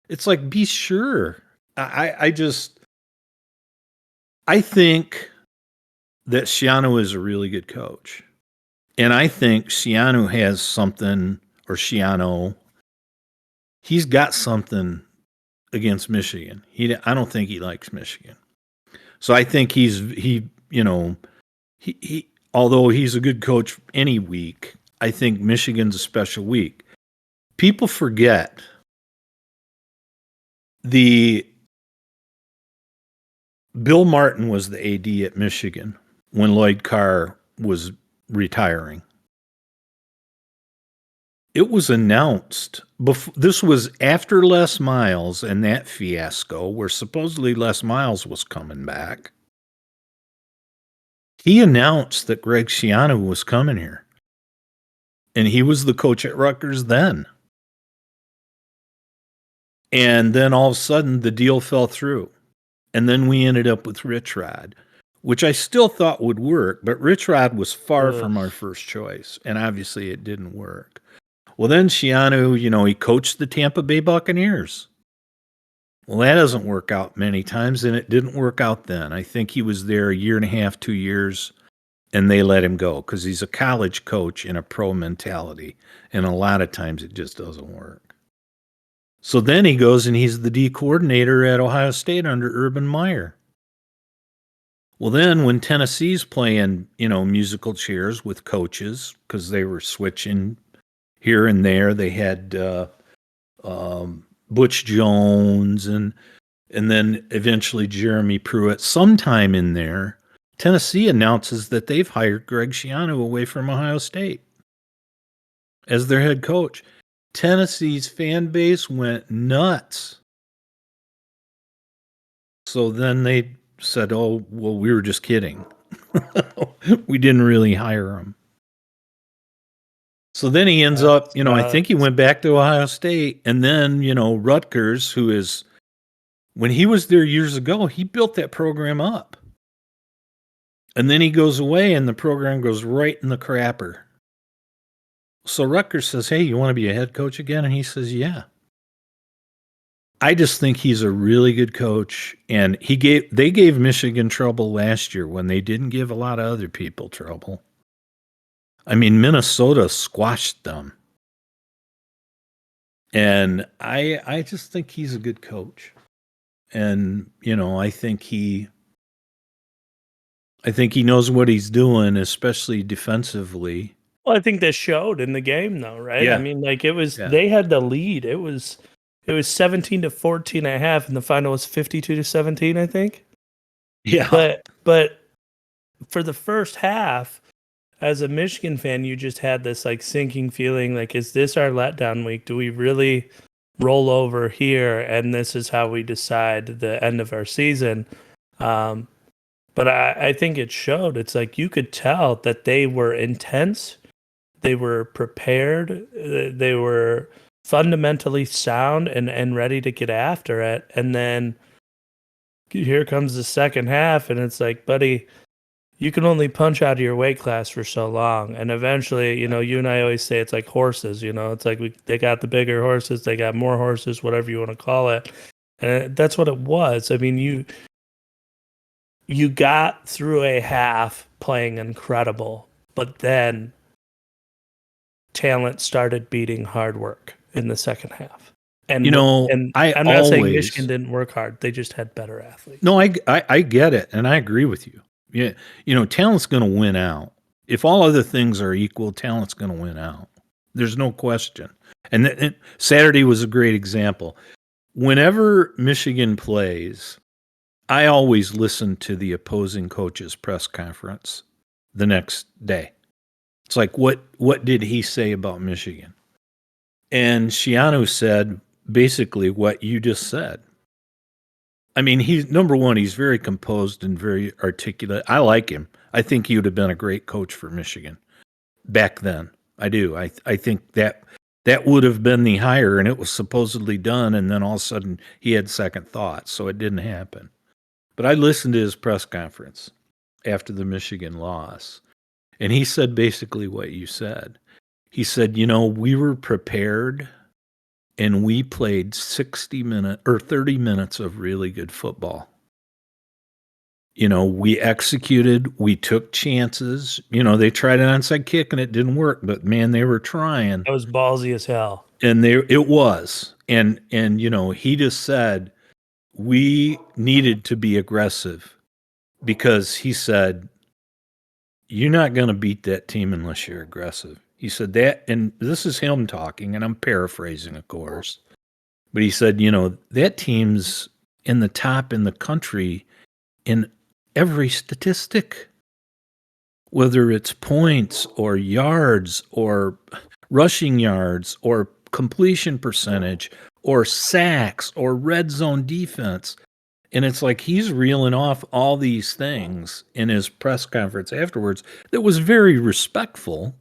It's like, be sure. I think that Schiano is a really good coach. And I think Schiano has something, or Schiano, he's got something against Michigan. I don't think he likes Michigan. So I think although he's a good coach any week, I think Michigan's a special week. People forget Bill Martin was the AD at Michigan when Lloyd Carr was retiring. It was announced this was after Les Miles and that fiasco where supposedly Les Miles was coming back. He announced that Greg Schiano was coming here. And he was the coach at Rutgers then. And then all of a sudden the deal fell through. And then we ended up with Rich Rod, which I still thought would work, but Rich Rod was far from our first choice. And obviously it didn't work. Well, then Schiano, he coached the Tampa Bay Buccaneers. Well, that doesn't work out many times, and it didn't work out then. I think he was there a year and a half, 2 years, and they let him go because he's a college coach in a pro mentality, and a lot of times it just doesn't work. So then he goes and he's the D coordinator at Ohio State under Urban Meyer. Well, then when Tennessee's playing, musical chairs with coaches because they were switching here and there, they had Butch Jones and then eventually Jeremy Pruitt. Sometime in there, Tennessee announces that they've hired Greg Schiano away from Ohio State as their head coach. Tennessee's fan base went nuts. So then they said, oh, well, we were just kidding. We didn't really hire him. So then he ends up, I think he went back to Ohio State. And then, Rutgers, who is, when he was there years ago, he built that program up. And then he goes away and the program goes right in the crapper. So Rutgers says, hey, you want to be a head coach again? And he says, yeah. I just think he's a really good coach. And they gave Michigan trouble last year when they didn't give a lot of other people trouble. I mean, Minnesota squashed them. And I just think he's a good coach. And, I think he knows what he's doing, especially defensively. Well, I think that showed in the game though, right? Yeah. I mean, they had the lead. It was 17-14 and a half, and the final was 52-17, I think. Yeah. But for the first half, as a Michigan fan, you just had this sinking feeling is this our letdown week? Do we really roll over here and this is how we decide the end of our season? But I think it showed. It's you could tell that they were intense. They were prepared. They were fundamentally sound and ready to get after it. And then here comes the second half, and it's buddy, you can only punch out of your weight class for so long. And eventually, you and I always say it's like horses, it's they got the bigger horses, they got more horses, whatever you want to call it. And that's what it was. I mean, you got through a half playing incredible, but then talent started beating hard work in the second half. And I'm not saying Michigan didn't work hard. They just had better athletes. No, I get it, and I agree with you. Yeah, talent's going to win out. If all other things are equal, talent's going to win out. There's no question. And Saturday was a great example. Whenever Michigan plays, I always listen to the opposing coach's press conference the next day. It's what did he say about Michigan? And Schiano said basically what you just said. I mean, he's number one, he's very composed and very articulate. I like him. I think he would have been a great coach for Michigan back then. I do. I think that would have been the hire, and it was supposedly done, and then all of a sudden he had second thoughts, so it didn't happen. But I listened to his press conference after the Michigan loss, and he said basically what you said. He said, we were prepared, and we played 30 minutes of really good football. We executed, we took chances. They tried an onside kick and it didn't work, but man, they were trying. That was ballsy as hell. And it was. And he just said we needed to be aggressive because he said, you're not going to beat that team unless you're aggressive. He said that, and this is him talking, and I'm paraphrasing, of course. But he said, that team's in the top in the country in every statistic, whether it's points or yards or rushing yards or completion percentage or sacks or red zone defense. And it's like he's reeling off all these things in his press conference afterwards that was very respectful,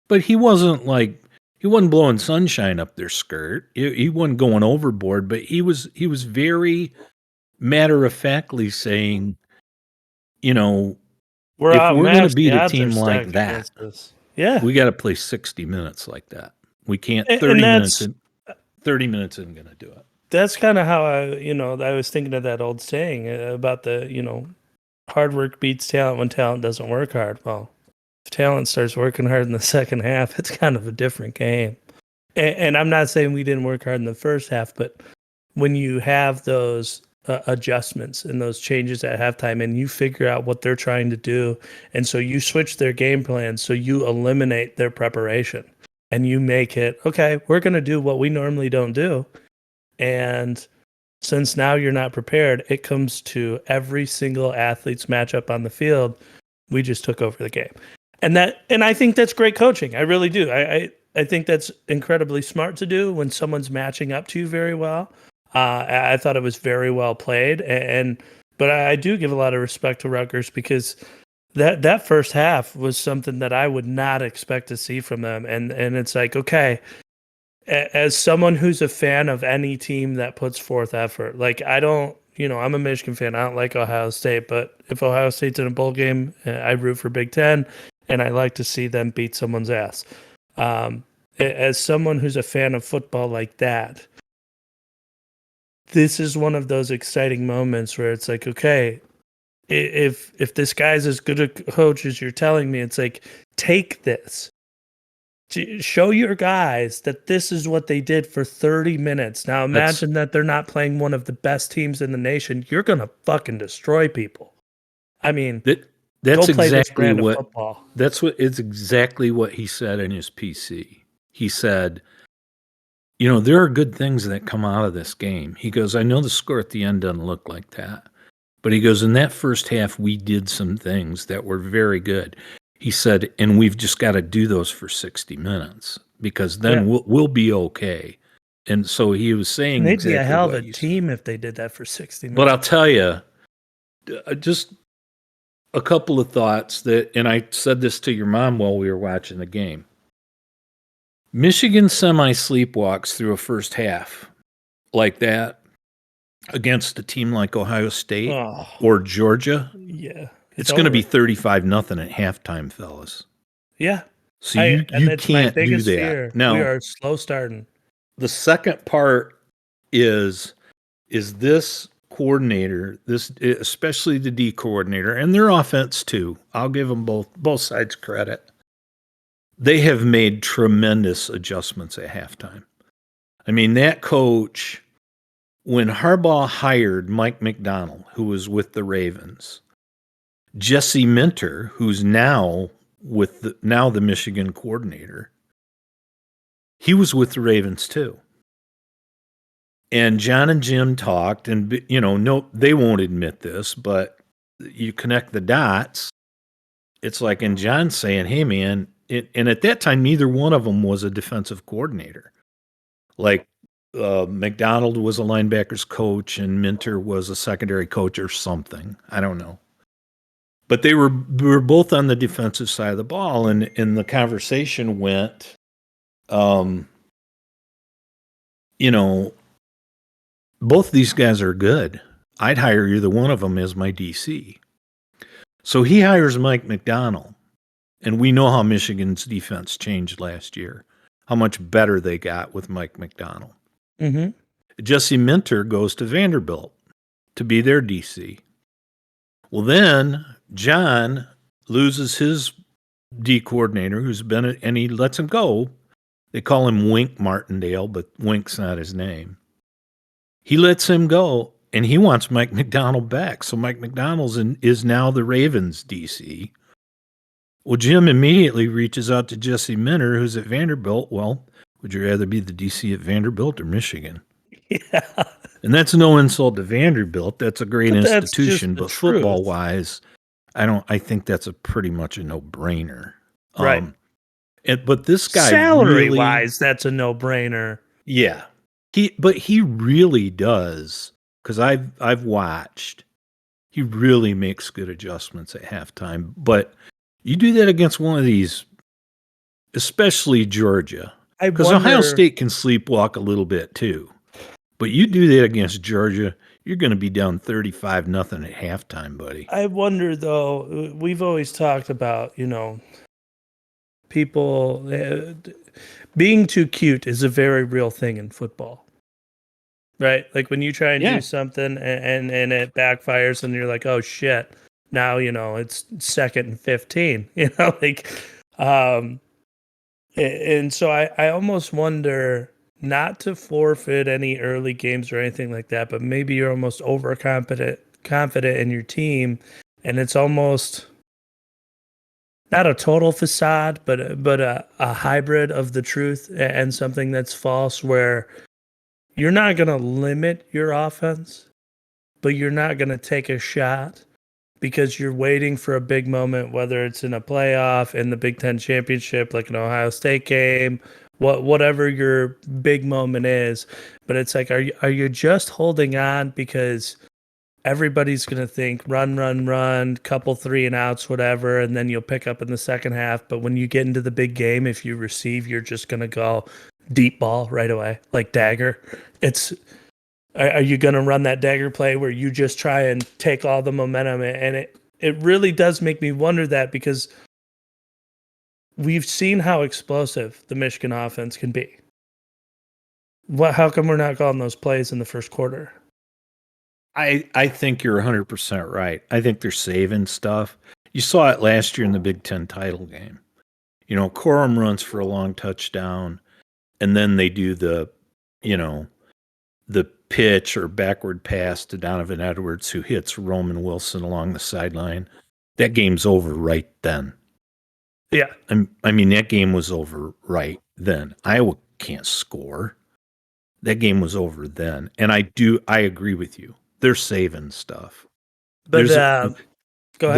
but he wasn't blowing sunshine up their skirt. He wasn't going overboard, but he was very matter-of-factly saying, if we're going to beat a team like that, we got to play 60 minutes like that. We can't 30 minutes isn't going to do it. That's kind of how I was thinking of that old saying about the, hard work beats talent when talent doesn't work hard. Well, if talent starts working hard in the second half, it's kind of a different game. And I'm not saying we didn't work hard in the first half, but when you have those adjustments and those changes at halftime and you figure out what they're trying to do, and so you switch their game plan, so you eliminate their preparation and you make it, okay, we're going to do what we normally don't do. And since now you're not prepared, it comes to every single athlete's matchup on the field. We just took over the game. And I think that's great coaching. I really do. I think that's incredibly smart to do when someone's matching up to you very well. I thought it was very well played. But I do give a lot of respect to Rutgers because that first half was something that I would not expect to see from them. And it's like, okay, as someone who's a fan of any team that puts forth effort, like I'm a Michigan fan. I don't like Ohio State, but if Ohio State's in a bowl game, I root for Big Ten, and I like to see them beat someone's ass. As someone who's a fan of football like that, this is one of those exciting moments where it's like, okay, if this guy's as good a coach as you're telling me, it's like, take this. Show your guys that this is what they did for 30 minutes. Now imagine that they're not playing one of the best teams in the nation. You're going to fucking destroy people. I mean, that's go play exactly this brand what, of football. It's exactly what he said in his PC. He said, there are good things that come out of this game. He goes, I know the score at the end doesn't look like that. But he goes, in that first half, we did some things that were very good. He said, and we've just got to do those for 60 minutes because then we'll be okay. And so he was saying they'd exactly be a hell of what a team if they did that for 60 minutes. But I'll tell you, just a couple of thoughts and I said this to your mom while we were watching the game. Michigan semi-sleepwalks through a first half like that against a team like Ohio State or Georgia. Yeah. It's going to be 35-0 at halftime, fellas. Yeah. So you can't do that. Fear. Now, we are slow starting. The second part is this coordinator, especially the D coordinator, and their offense too. I'll give them both sides credit. They have made tremendous adjustments at halftime. I mean, that coach, when Harbaugh hired Mike Macdonald, who was with the Ravens, Jesse Minter, who's now the Michigan coordinator, he was with the Ravens too. And John and Jim talked, and no, they won't admit this, but you connect the dots. It's like, and John's saying, "Hey, man," and at that time, neither one of them was a defensive coordinator. Like McDonald was a linebackers coach, and Minter was a secondary coach or something. I don't know. But we were both on the defensive side of the ball, and the conversation went, both these guys are good. I'd hire either one of them as my DC. So he hires Mike Macdonald, and we know how Michigan's defense changed last year, how much better they got with Mike Macdonald. Mm-hmm. Jesse Minter goes to Vanderbilt to be their DC. Well, then John loses his D coordinator, and he lets him go. They call him Wink Martindale, but Wink's not his name. He lets him go, and he wants Mike Macdonald back. So Mike Macdonald is now the Ravens DC. Well, Jim immediately reaches out to Jesse Minter, who's at Vanderbilt. Well, would you rather be the DC at Vanderbilt or Michigan? Yeah. And that's no insult to Vanderbilt. That's a great But that's just institution, the but truth. football wise, I think that's a pretty much a no-brainer. Right. But this guy salary really, wise, that's a no-brainer. yeah. He really does, because I've watched. He really makes good adjustments at halftime. But you do that against one of these, especially Georgia, because Ohio State can sleepwalk a little bit too. But you do that against Georgia, you're going to be down 35-0 at halftime, buddy. I wonder, though, we've always talked about, people being too cute is a very real thing in football, right? Like when you try and do something and it backfires and you're like, oh shit, now, it's 2nd and 15, and so I almost wonder, not to forfeit any early games or anything like that, but maybe you're almost confident in your team, and it's almost not a total facade, but a hybrid of the truth and something that's false, where you're not going to limit your offense, but you're not going to take a shot because you're waiting for a big moment, whether it's in a playoff, in the Big Ten championship, like an Ohio State game, whatever your big moment is. But it's like, are you just holding on because everybody's going to think run, couple 3 and outs, whatever, and then you'll pick up in the second half. But when you get into the big game, if you receive, you're just going to go deep ball right away, like dagger. Are you going to run that dagger play where you just try and take all the momentum? And it really does make me wonder that, because we've seen how explosive the Michigan offense can be. How come we're not calling those plays in the first quarter? I think you're 100% right. I think they're saving stuff. You saw it last year in the Big Ten title game. Corum runs for a long touchdown, and then they do the pitch or backward pass to Donovan Edwards, who hits Roman Wilson along the sideline. That game's over right then. Yeah. That game was over right then. Iowa can't score. That game was over then. And I agree with you. They're saving stuff. But go ahead.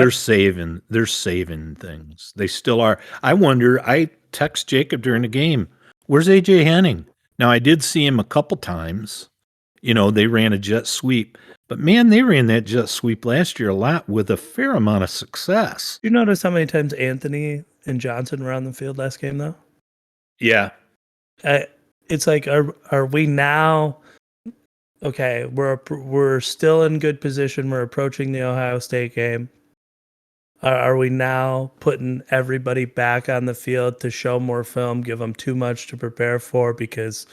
They're saving things. They still are. I wonder, I text Jacob during the game, where's AJ Henning? Now, I did see him a couple times. They ran a jet sweep. But, man, they ran that jet sweep last year a lot with a fair amount of success. You notice how many times Anthony and Johnson were on the field last game, though? Yeah. It's like, are we now... Okay, we're still in good position. We're approaching the Ohio State game. Are we now putting everybody back on the field to show more film, give them too much to prepare for? Because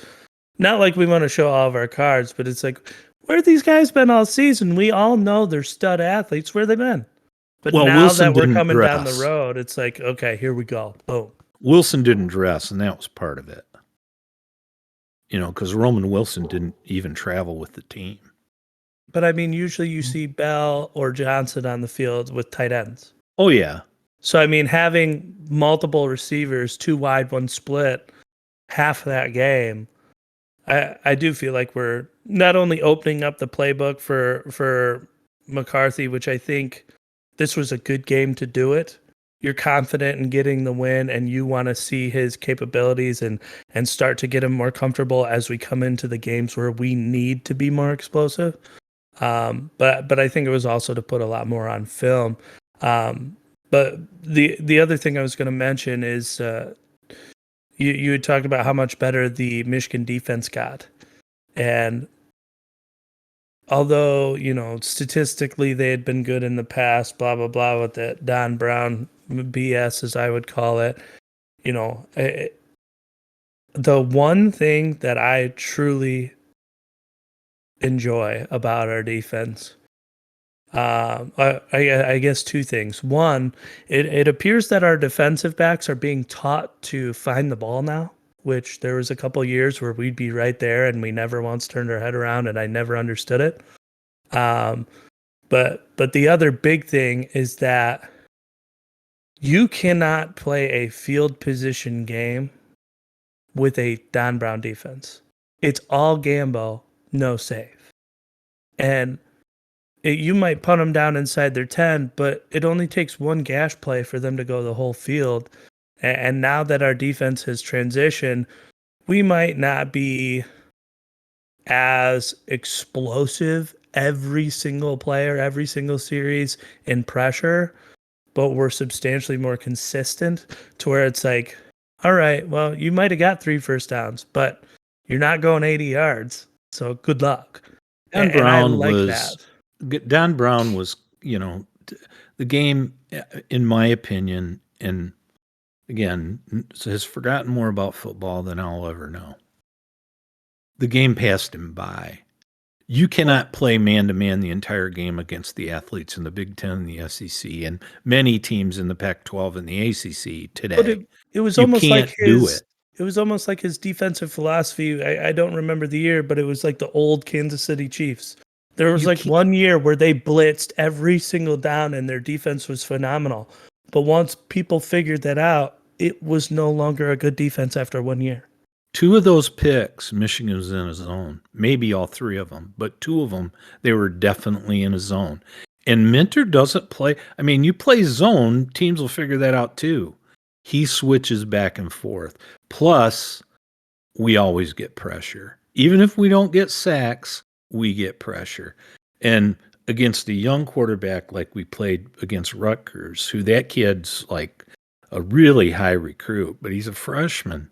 not like we want to show all of our cards, but it's like, where have these guys been all season? We all know they're stud athletes. Where have they been? But now Wilson that we're coming down the road, it's like, okay, here we go. Boom. Wilson didn't dress, and that was part of it. Because Roman Wilson didn't even travel with the team. But, usually you see Bell or Johnson on the field with tight ends. Oh, yeah. So, having multiple receivers, 2 wide, 1 split, half of that game, I do feel like we're not only opening up the playbook for McCarthy, which I think this was a good game to do it. You're confident in getting the win, and you want to see his capabilities and start to get him more comfortable as we come into the games where we need to be more explosive. But I think it was also to put a lot more on film. But the other thing I was going to mention is you had talked about how much better the Michigan defense got. And although, statistically they had been good in the past, blah, blah, blah, with that Don Brown BS, as I would call it, the one thing that I truly enjoy about our defense, I guess 2 things. One, it appears that our defensive backs are being taught to find the ball now, which there was a couple years where we'd be right there and we never once turned our head around, and I never understood it. But the other big thing is that You cannot play a field position game with a Don Brown defense. It's all gamble, no save. And you might punt them down inside their 10, but it only takes one gash play for them to go the whole field. And now that our defense has transitioned, we might not be as explosive every single player, every single series in pressure, but we're substantially more consistent to where it's like, all right, well, you might have got 3 first downs, but you're not going 80 yards. So good luck. Don And Brown I like was that. Don Brown was, the game, in my opinion, and again, has forgotten more about football than I'll ever know. The game passed him by. You cannot play man-to-man the entire game against the athletes in the Big Ten and the SEC and many teams in the Pac-12 and the ACC today. But it was You almost like can't do his. it. It was almost like his defensive philosophy. I don't remember the year, but it was like the old Kansas City Chiefs. There was You like can't- one year where they blitzed every single down and their defense was phenomenal. But once people figured that out, it was no longer a good defense after 1 year. 2 of those picks, Michigan was in a zone. Maybe all 3 of them, but 2 of them, they were definitely in a zone. And Minter doesn't play. I mean, you play zone, teams will figure that out too. He switches back and forth. Plus, we always get pressure. Even if we don't get sacks, we get pressure. And against a young quarterback like we played against Rutgers, who that kid's like a really high recruit, but he's a freshman.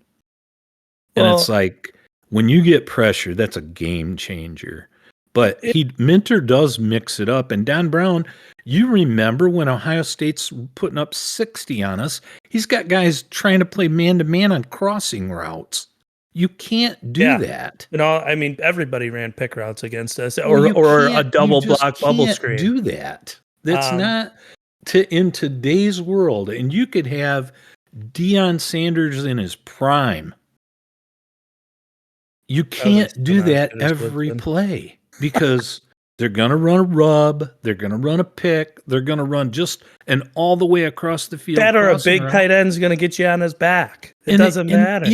And Well- it's like, when you get pressure, that's a game changer. But Minter does mix it up. And Don Brown, you remember when Ohio State's putting up 60 on us, he's got guys trying to play man-to-man on crossing routes. You can't do Yeah. that. I mean, everybody ran pick routes against us, Well, you or a can't- double you just block bubble can't screen. do that. That's Um, not in today's world. And you could have Deion Sanders in his prime. You can't do that every play because they're going to run a rub, they're going to run a pick, they're going to run just an all the way across the field. That or a crossing big route. tight end's going to get you on his back. It And doesn't matter.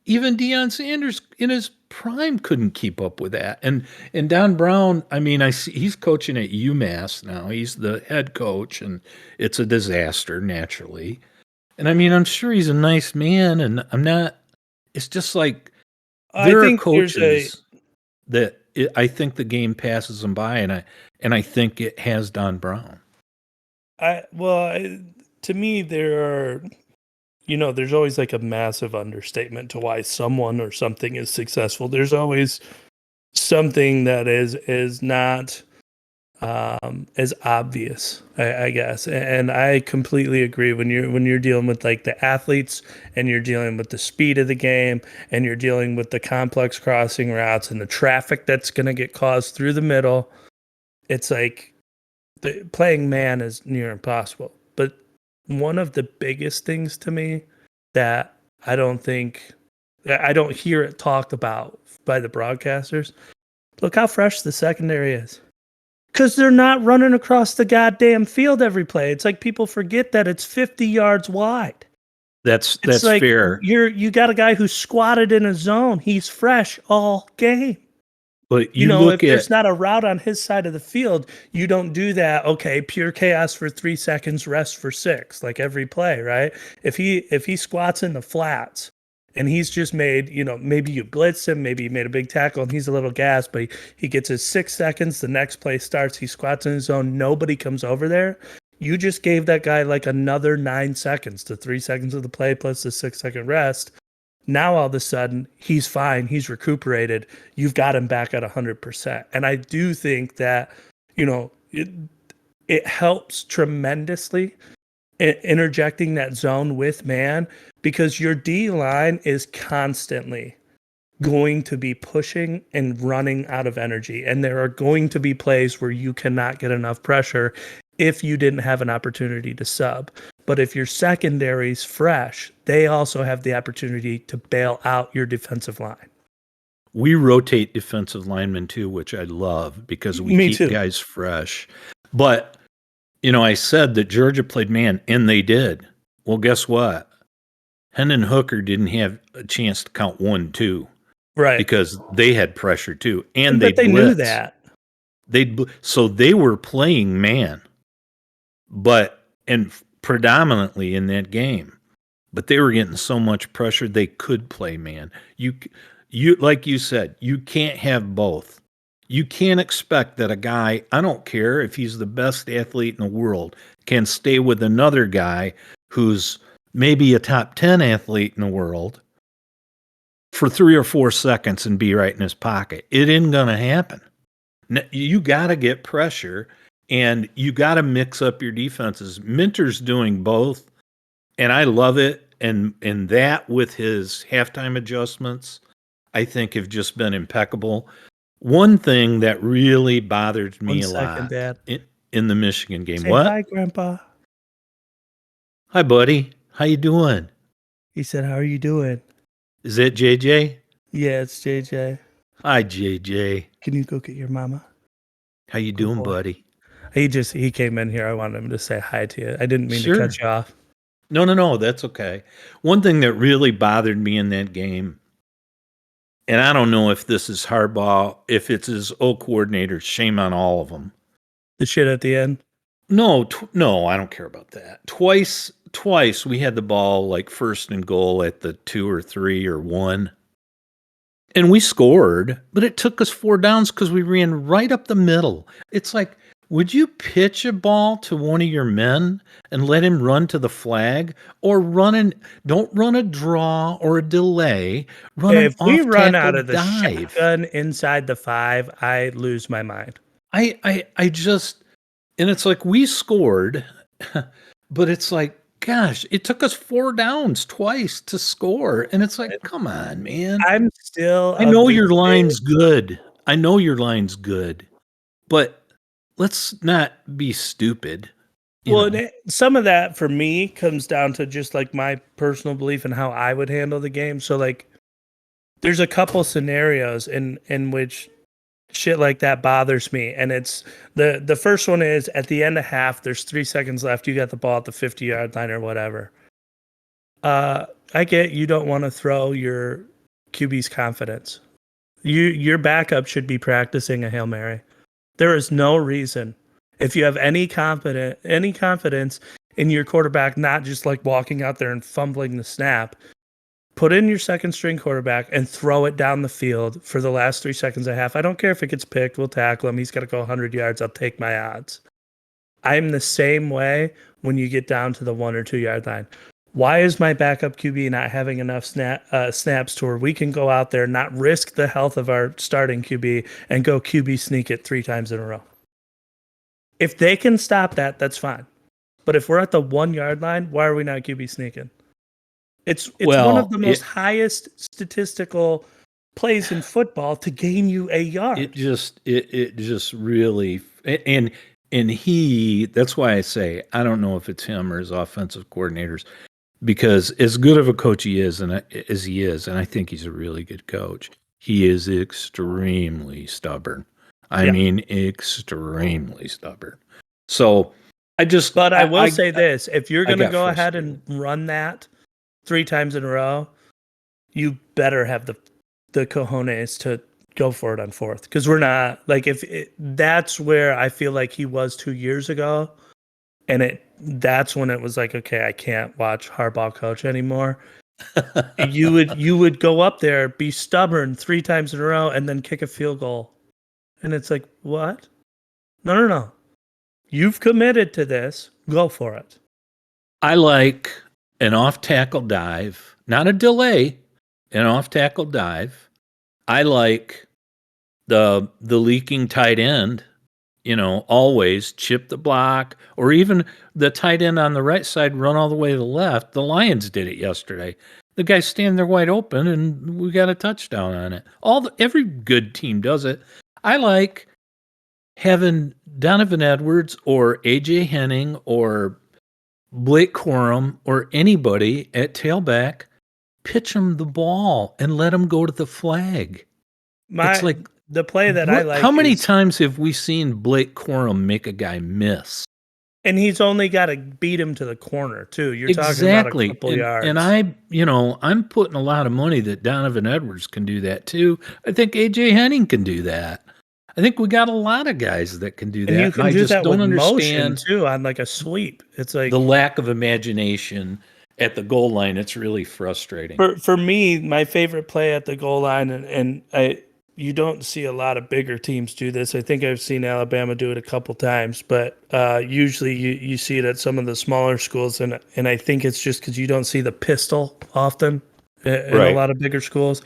Even Deion Sanders in his prime couldn't keep up with that. And Don Brown, I mean, I see he's coaching at UMass now. He's the head coach, and it's a disaster naturally. And I mean, I'm sure he's a nice man, and I'm not. It's just like there are coaches that I think the game passes them by, and I think it has Don Brown. To me, there are, there's always like a massive understatement to why someone or something is successful. There's always something that is not as obvious, I guess. And I completely agree when you're dealing with like the athletes and you're dealing with the speed of the game and you're dealing with the complex crossing routes and the traffic that's going to get caused through the middle. It's like playing man is near impossible. But one of the biggest things to me that I don't hear it talked about by the broadcasters, look how fresh the secondary is. Because they're not running across the goddamn field every play. It's like people forget that it's 50 yards wide. That's like fair. You got a guy who's squatted in a zone. He's fresh all game. But if there's not a route on his side of the field, you don't do that. Okay, pure chaos for 3 seconds, rest for 6, like every play, right? If he squats in the flats and he's just made, maybe you blitz him, maybe you made a big tackle and he's a little gassed, but he gets his 6 seconds, the next play starts, he squats in his zone, nobody comes over there. You just gave that guy like another 9 seconds, the 3 seconds of the play plus the 6-second rest. Now all of a sudden he's fine, he's recuperated. You've got him back at 100%. And I do think that, it helps tremendously interjecting that zone with man, because your D line is constantly going to be pushing and running out of energy. And there are going to be plays where you cannot get enough pressure if you didn't have an opportunity to sub. But if your secondary's fresh, they also have the opportunity to bail out your defensive line. We rotate defensive linemen too, which I love because we keep guys fresh. But I said that Georgia played man, and they did. Well, guess what? Hendon Hooker didn't have a chance to count 1-2 Right. because they had pressure too, and But they knew that. So they were playing man, and predominantly in that game, but they were getting so much pressure they could play man. You like you said, you can't have both. You can't expect that a guy, I don't care if he's the best athlete in the world, can stay with another guy who's maybe a top 10 athlete in the world for 3 or 4 seconds and be right in his pocket. It isn't going to happen. You got to get pressure, and you got to mix up your defenses. Minter's doing both, and I love it. And that with his halftime adjustments, I think have just been impeccable. One thing that really bothered me a lot in the Michigan game. Say hi, Grandpa. Hi, buddy. How you doing? He said, "How are you doing?" Is that JJ? Yeah, it's JJ. Hi, JJ. Can you go get your mama? How you doing, buddy? He came in here. I wanted him to say hi to you. I didn't mean to cut you off. No, that's okay. One thing that really bothered me in that game, and I don't know if this is Harbaugh, if it's his old coordinators, shame on all of them. The shit at the end? No, I don't care about that. Twice we had the ball like first and goal at the 2 or 3 or 1. And we scored, but it took us 4 downs because we ran right up the middle. It's like, would you pitch a ball to one of your men and let him run to the flag, or don't run a draw or a delay? If we run out of the shotgun inside the 5, I lose my mind. I just, and it's like we scored, but it's like, gosh, it took us 4 downs twice to score. And it's like, come on, man. I know your line's good. But let's not be stupid. Well, some of that for me comes down to just like my personal belief in how I would handle the game. So like there's a couple scenarios in which shit like that bothers me. And it's the first one is at the end of half, there's 3 seconds left. You got the ball at the 50-yard line or whatever. I get you don't want to throw your QB's confidence. Your backup should be practicing a Hail Mary. There is no reason, if you have any confidence in your quarterback, not just like walking out there and fumbling the snap, put in your second string quarterback and throw it down the field for the last 3 seconds of half. I don't care if it gets picked. We'll tackle him. He's got to go 100 yards. I'll take my odds. I'm the same way when you get down to the 1 or 2 yard line. Why is my backup QB not having enough snaps to where we can go out there, not risk the health of our starting QB, and go QB sneak it 3 times in a row? If they can stop that, that's fine. But if we're at the 1 yard line, why are we not QB sneaking? It's one of the most highest statistical plays in football to gain you a yard. It just really, and that's why I say I don't know if it's him or his offensive coordinators. Because as good of a coach he is, and I think he's a really good coach, he is extremely stubborn. I mean, extremely stubborn. So But I will say this: if you're going to go ahead and run that 3 times in a row, you better have the cojones to go for it on 4th. Because we're not like that's where I feel like he was 2 years ago, and that's when it was like, okay, I can't watch Harbaugh coach anymore. you would go up there, be stubborn 3 times in a row, and then kick a field goal. And it's like, what? No. You've committed to this. Go for it. I like an off-tackle dive, not a delay, an off-tackle dive. I like the leaking tight end. Always chip the block, or even the tight end on the right side run all the way to the left. The Lions did it yesterday. The guy's standing there wide open, and we got a touchdown on it. Every good team does it. I like having Donovan Edwards or AJ Henning or Blake Corum or anybody at tailback pitch him the ball and let him go to the flag. It's like the play that I like. How many times have we seen Blake Corum make a guy miss? And he's only got to beat him to the corner too. You're Exactly. talking about a couple yards. And I'm putting a lot of money that Donovan Edwards can do that too. I think AJ Henning can do that. I think we got a lot of guys that can do that. and you can I do just that don't with motion understand too on like a sweep. It's like the lack of imagination at the goal line. It's really frustrating. for me, my favorite play at the goal line, and you don't see a lot of bigger teams do this. I think I've seen Alabama do it a couple times, but usually you see it at some of the smaller schools, and I think it's just because you don't see the pistol often in a lot of bigger schools.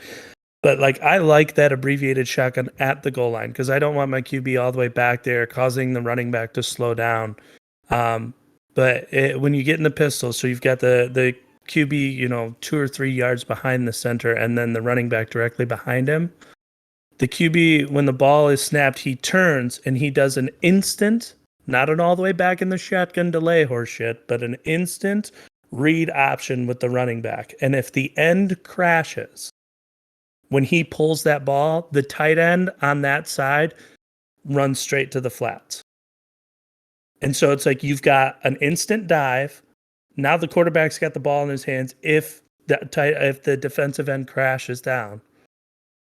But like I like that abbreviated shotgun at the goal line because I don't want my QB all the way back there, causing the running back to slow down. But when you get in the pistol, so you've got the QB, 2 or 3 yards behind the center, and then the running back directly behind him. The QB, when the ball is snapped, he turns and he does an instant, not an all the way back in the shotgun delay horseshit, but an instant read option with the running back. And if the end crashes, when he pulls that ball, the tight end on that side runs straight to the flats. And so it's like you've got an instant dive. Now the quarterback's got the ball in his hands if the defensive end crashes down.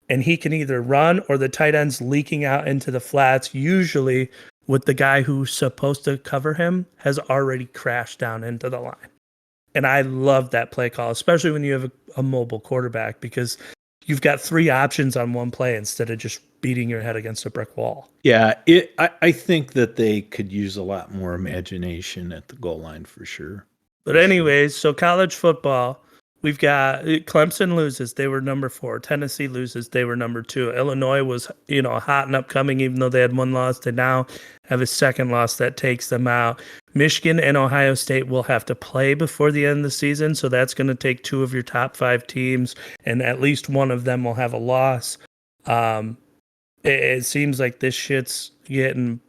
And he can either run or the tight end's leaking out into the flats, usually with the guy who's supposed to cover him has already crashed down into the line. And I love that play call, especially when you have a mobile quarterback, because you've got 3 options on one play instead of just beating your head against a brick wall. Yeah, I think that they could use a lot more imagination at the goal line for sure. But anyways, so college football, we've got Clemson loses. They were number 4. Tennessee loses. They were number 2. Illinois was, hot and upcoming, even though they had 1 loss. They now have a 2nd loss that takes them out. Michigan and Ohio State will have to play before the end of the season. So that's going to take 2 of your top 5 teams, and at least one of them will have a loss. It seems like this shit's getting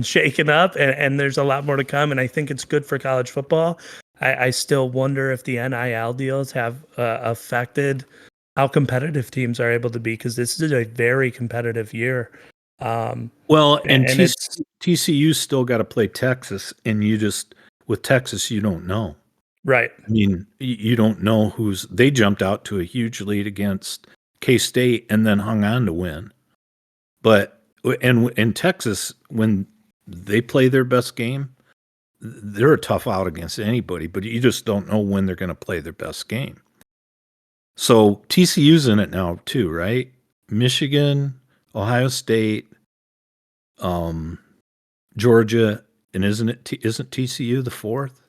shaken up, and there's a lot more to come. And I think it's good for college football. I still wonder if the NIL deals have affected how competitive teams are able to be, because this is a very competitive year. Well, and TCU's still got to play Texas, and with Texas, you don't know. Right. I mean, you don't know they jumped out to a huge lead against K-State and then hung on to win. But in Texas, when they play their best game, they're a tough out against anybody, but you just don't know when they're going to play their best game. So TCU's in it now too, right? Michigan, Ohio State, Georgia, and isn't TCU the 4th?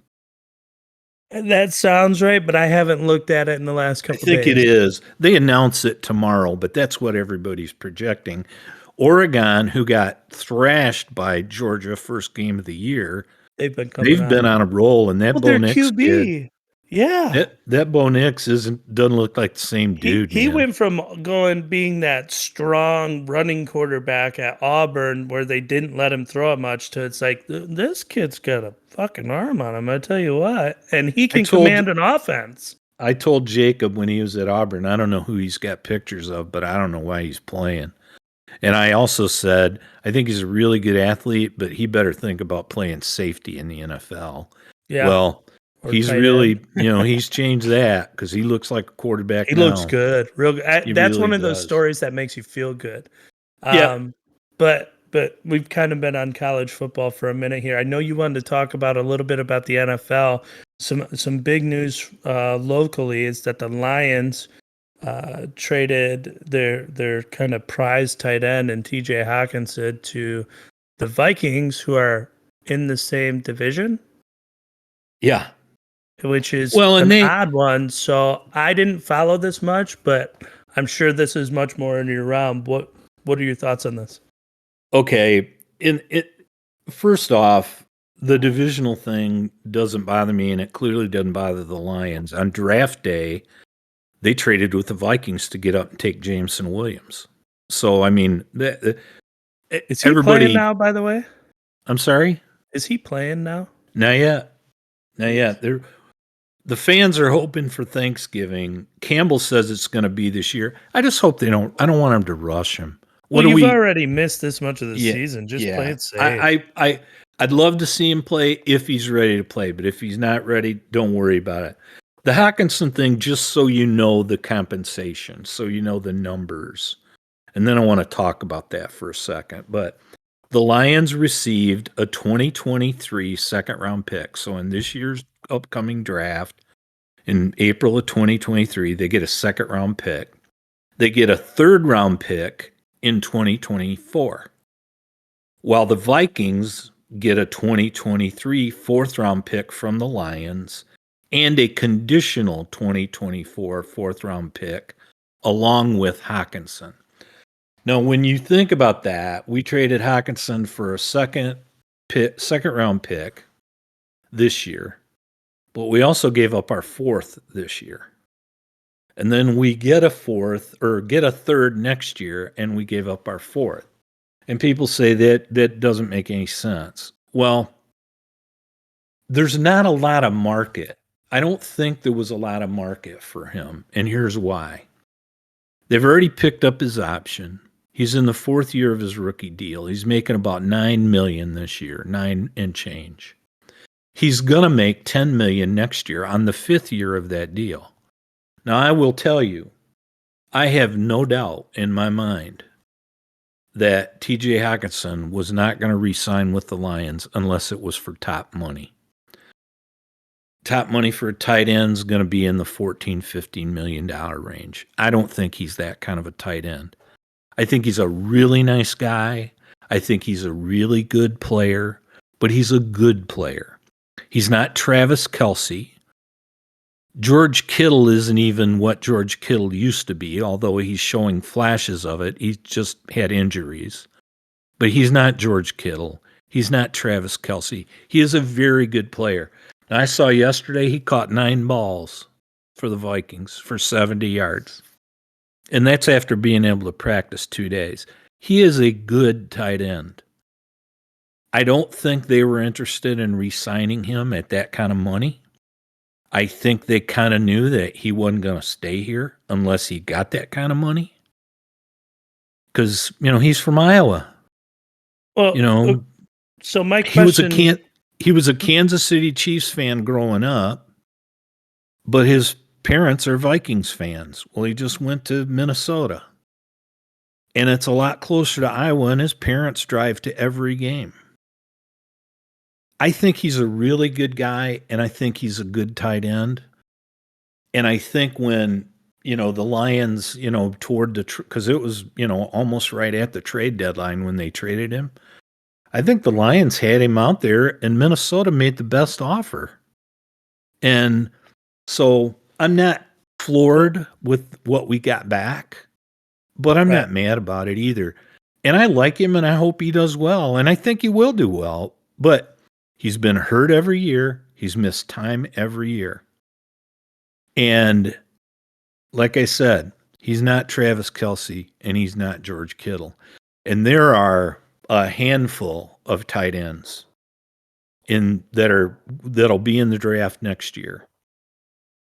That sounds right, but I haven't looked at it in the last couple of days. I think it is. They announce it tomorrow, but that's what everybody's projecting. Oregon, who got thrashed by Georgia first game of the year, they've been on a roll, and that Bo Nix QB. Kid, yeah, that Bo Nix doesn't look like the same dude. He went from being that strong running quarterback at Auburn, where they didn't let him throw it much, to it's like, this kid's got a fucking arm on him, I tell you what, and he can command an offense. I told Jacob when he was at Auburn, I don't know who he's got pictures of, but I don't know why he's playing. And I also said, I think he's a really good athlete, but he better think about playing safety in the NFL. Yeah. Well, he's really, he's changed that, because he looks like a quarterback now. He looks good. Real good. That's really one of those does. Stories that makes you feel good. Yeah. But we've kind of been on college football for a minute here. I know you wanted to talk about a little bit about the NFL. Some big news locally is that the Lions traded their kind of prize tight end and TJ Hawkinson to the Vikings, who are in the same division. Yeah. Which is an odd one. So I didn't follow this much, but I'm sure this is much more in your realm. What are your thoughts on this? Okay. First off, the divisional thing doesn't bother me, and it clearly doesn't bother the Lions. On draft day, they traded with the Vikings to get up and take Jameson Williams. So, I mean, is he playing now, by the way? I'm sorry? Is he playing now? Not yet. The fans are hoping for Thanksgiving. Campbell says it's going to be this year. I just hope they don't. I don't want them to rush him. Well, you've already missed this much of the season. Just play it safe. I'd love to see him play if he's ready to play, but if he's not ready, don't worry about it. The Hawkinson thing, just so you know the compensation, so you know the numbers. And then I want to talk about that for a second. But the Lions received a 2023 second round pick. So in this year's upcoming draft, in April of 2023, they get a second round pick. They get a third round pick in 2024. While the Vikings get a 2023 fourth round pick from the Lions and a conditional 2024 fourth round pick along with Hawkinson. Now, when you think about that, we traded Hawkinson for a second round pick this year, but we also gave up our fourth this year. And then we get a third next year, and we gave up our fourth. And people say that doesn't make any sense. Well, there's not a lot of market. I don't think there was a lot of market for him, and here's why. They've already picked up his option. He's in the fourth year of his rookie deal. He's making about $9 million this year, 9 and change. He's going to make $10 million next year on the fifth year of that deal. Now, I will tell you, I have no doubt in my mind that TJ Hawkinson was not going to re-sign with the Lions unless it was for top money. Top money for a tight end is going to be in the $14-15 million range. I don't think he's that kind of a tight end. I think he's a really nice guy. I think he's a really good player, but he's a good player. He's not Travis Kelce. George Kittle isn't even what George Kittle used to be, although he's showing flashes of it. He just had injuries. But he's not George Kittle. He's not Travis Kelce. He is a very good player. And I saw yesterday he caught 9 balls for the Vikings for 70 yards. And that's after being able to practice 2 days. He is a good tight end. I don't think they were interested in re-signing him at that kind of money. I think they kind of knew that he wasn't going to stay here unless he got that kind of money. Because, he's from Iowa. Well, so my question... He was a Kansas City Chiefs fan growing up, but his parents are Vikings fans. Well, he just went to Minnesota. And it's a lot closer to Iowa, and his parents drive to every game. I think he's a really good guy, and I think he's a good tight end. And I think when, the Lions, toward because it was, almost right at the trade deadline when they traded him, I think the Lions had him out there, and Minnesota made the best offer. And so I'm not floored with what we got back, but I'm not mad about it either. And I like him, and I hope he does well, and I think he will do well. But he's been hurt every year. He's missed time every year. And like I said, he's not Travis Kelce, and he's not George Kittle. And there are a handful of tight ends that'll be in the draft next year.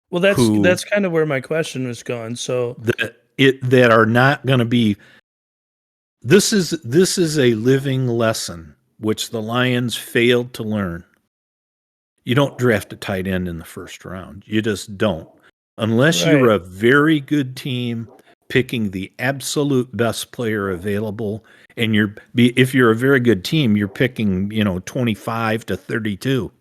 Well, that's kind of where my question was going. So that are not going to be. This is a living lesson which the Lions failed to learn. You don't draft a tight end in the first round. You just don't, unless you're a very good team picking the absolute best player available. And if you're a very good team, you're picking, 25 to 32.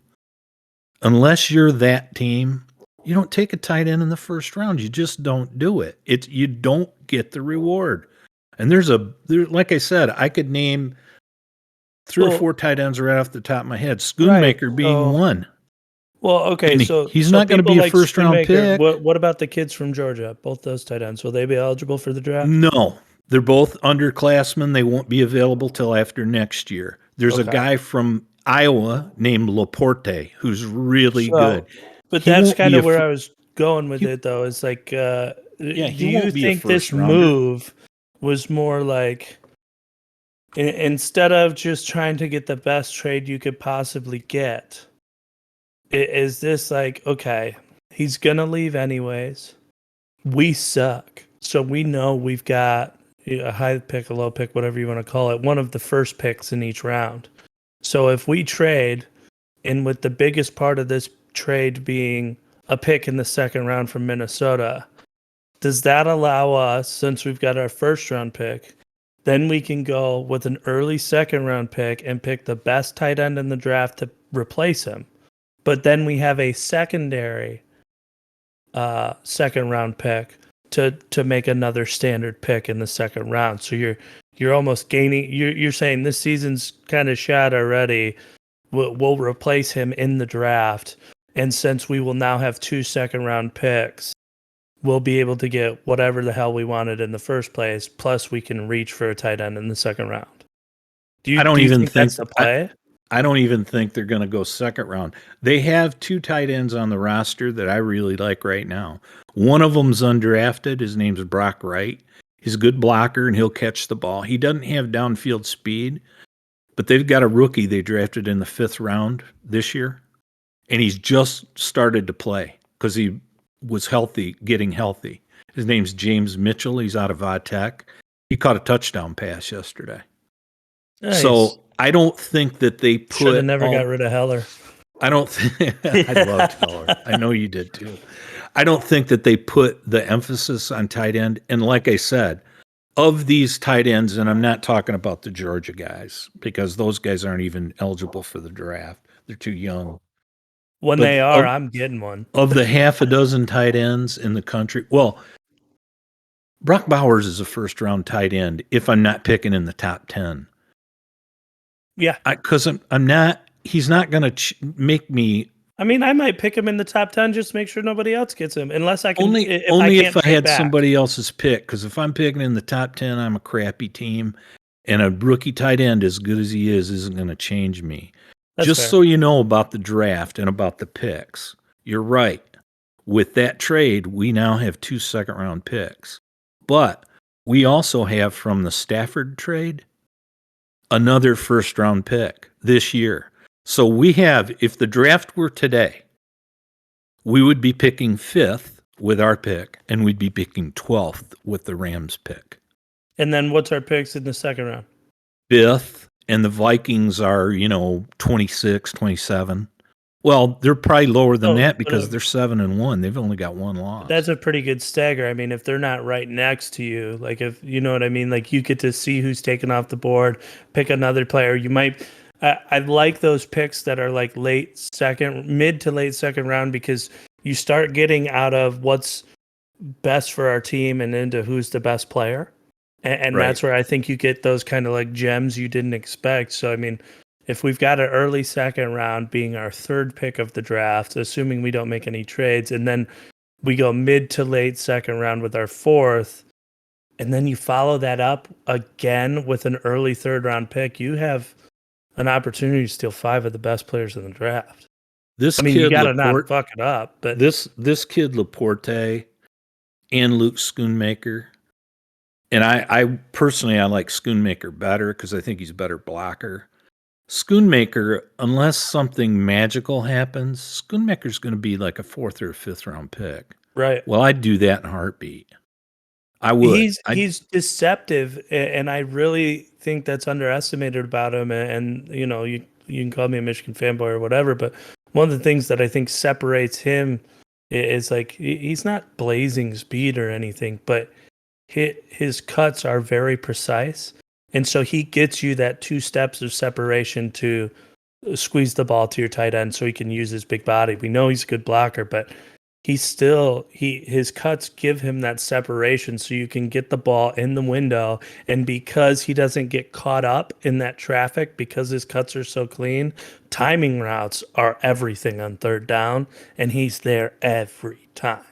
Unless you're that team, you don't take a tight end in the first round. You just don't do it. You don't get the reward. And like I said, I could name 3 or 4 tight ends right off the top of my head. Schoonmaker being one. Well, okay, so he's not going to be a first round pick. What about the kids from Georgia? Both those tight ends, will they be eligible for the draft? No. They're both underclassmen. They won't be available till after next year. There's a guy from Iowa named Laporte who's really good. But that's kind of where I was going with it, though. It's like, do you think this move was more like, instead of just trying to get the best trade you could possibly get, is this like, okay, he's going to leave anyways. We suck. So we know we've got a high pick, a low pick, whatever you want to call it, one of the first picks in each round. So if we trade, and with the biggest part of this trade being a pick in the second round from Minnesota, does that allow us, since we've got our first round pick, then we can go with an early second round pick and pick the best tight end in the draft to replace him? But then we have a secondary second round pick to make another standard pick in the second round. So you're almost gaining. You're saying this season's kind of shot already. We'll replace him in the draft, and since we will now have 2 second round picks, we'll be able to get whatever the hell we wanted in the first place. Plus, we can reach for a tight end in the second round. Do you think that's the play? I don't even think they're going to go second round. They have 2 tight ends on the roster that I really like right now. One of them's undrafted. His name's Brock Wright. He's a good blocker, and he'll catch the ball. He doesn't have downfield speed, but they've got a rookie they drafted in the 5th round this year, and he's just started to play because he was healthy, getting healthy. His name's James Mitchell. He's out of Vatech. He caught a touchdown pass yesterday. Nice. So I don't think that they put. Should have never got rid of Heller. I don't think. I loved Heller. I know you did too. I don't think that they put the emphasis on tight end. And like I said, of these tight ends, and I'm not talking about the Georgia guys because those guys aren't even eligible for the draft. They're too young. When they are, I'm getting one. Of the half a dozen tight ends in the country, well, Brock Bowers is a first-round tight end if I'm not picking in the top 10. Yeah. Because I'm not, he's not going to make me. I mean, I might pick him in the top 10 just to make sure nobody else gets him. Unless I can. Only if I had somebody else's pick. Because if I'm picking in the top 10, I'm a crappy team. And a rookie tight end, as good as he is, isn't going to change me. That's just fair. So you know about the draft and about the picks, you're right. With that trade, we now have 2 second-round picks. But we also have from the Stafford trade another first-round pick this year. So we have, if the draft were today, we would be picking 5th with our pick, and we'd be picking 12th with the Rams pick. And then what's our picks in the second round? 5th, and the Vikings are, 26, 27. Well, they're probably lower than that because they're 7-1. They've only got 1 loss. That's a pretty good stagger. I mean, if they're not right next to you, like if you know what I mean, like you get to see who's taken off the board, pick another player. You might. I like those picks that are like mid to late second round because you start getting out of what's best for our team and into who's the best player, and Right. that's where I think you get those kind of like gems you didn't expect. So I mean. If we've got an early second round being our 3rd pick of the draft, assuming we don't make any trades, and then we go mid to late second round with our 4th, and then you follow that up again with an early 3rd round pick, you have an opportunity to steal 5 of the best players in the draft. You got to not fuck it up. But this kid Laporte and Luke Schoonmaker, and I personally I like Schoonmaker better because I think he's a better blocker. Schoonmaker, unless something magical happens, Schoonmaker's going to be like a 4th or 5th round pick. Right. Well, I'd do that in a heartbeat. I would. He's deceptive, and I really think that's underestimated about him. And you can call me a Michigan fanboy or whatever, but one of the things that I think separates him is like he's not blazing speed or anything, but his cuts are very precise. And so he gets you that 2 steps of separation to squeeze the ball to your tight end so he can use his big body. We know he's a good blocker, but his cuts give him that separation so you can get the ball in the window. And because he doesn't get caught up in that traffic, because his cuts are so clean, timing routes are everything on 3rd down, and he's there every time.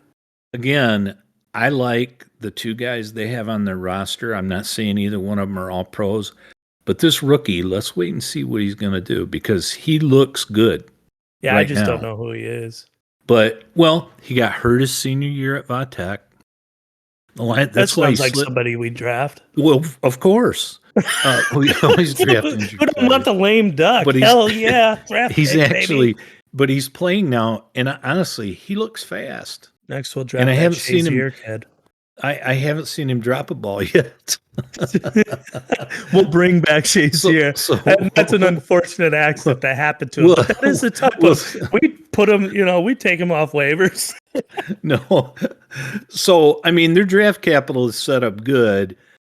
Again, I like the 2 guys they have on their roster. I'm not saying either one of them are all pros, but this rookie, let's wait and see what he's going to do because he looks good. Yeah, right I just now. don't know who he is. But, he got hurt his senior year at Vatech. That sounds like somebody we draft. Well, of course. We always draft injured Who don't want the lame duck? But hell yeah. Draft he's pick, actually, baby. but he's playing now, and honestly, he looks fast. Next we'll draft And I that haven't seen him. Shazier kid. I haven't seen him drop a ball yet. We'll bring back Shazier. And that's an unfortunate accident that happened to him. Well, But that is the type well, of we put him, we take him off waivers. No. So, I mean, their draft capital is set up good.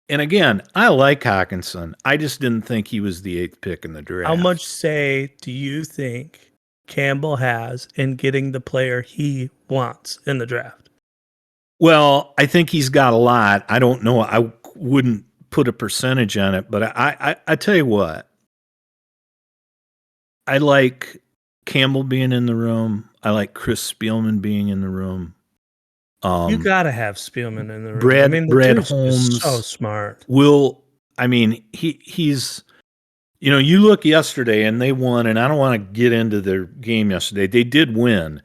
And again, I like Hawkinson. I just didn't think he was the 8th pick in the draft. How much say do you think Campbell has in getting the player he wants in the draft? Well, I think he's got a lot. I don't know. I wouldn't put a percentage on it, but I tell you what. I like Campbell being in the room. I like Chris Spielman being in the room. You gotta have Spielman in the room. Brad Holmes, so smart. He's, you look yesterday and they won, and I don't want to get into their game yesterday. They did win,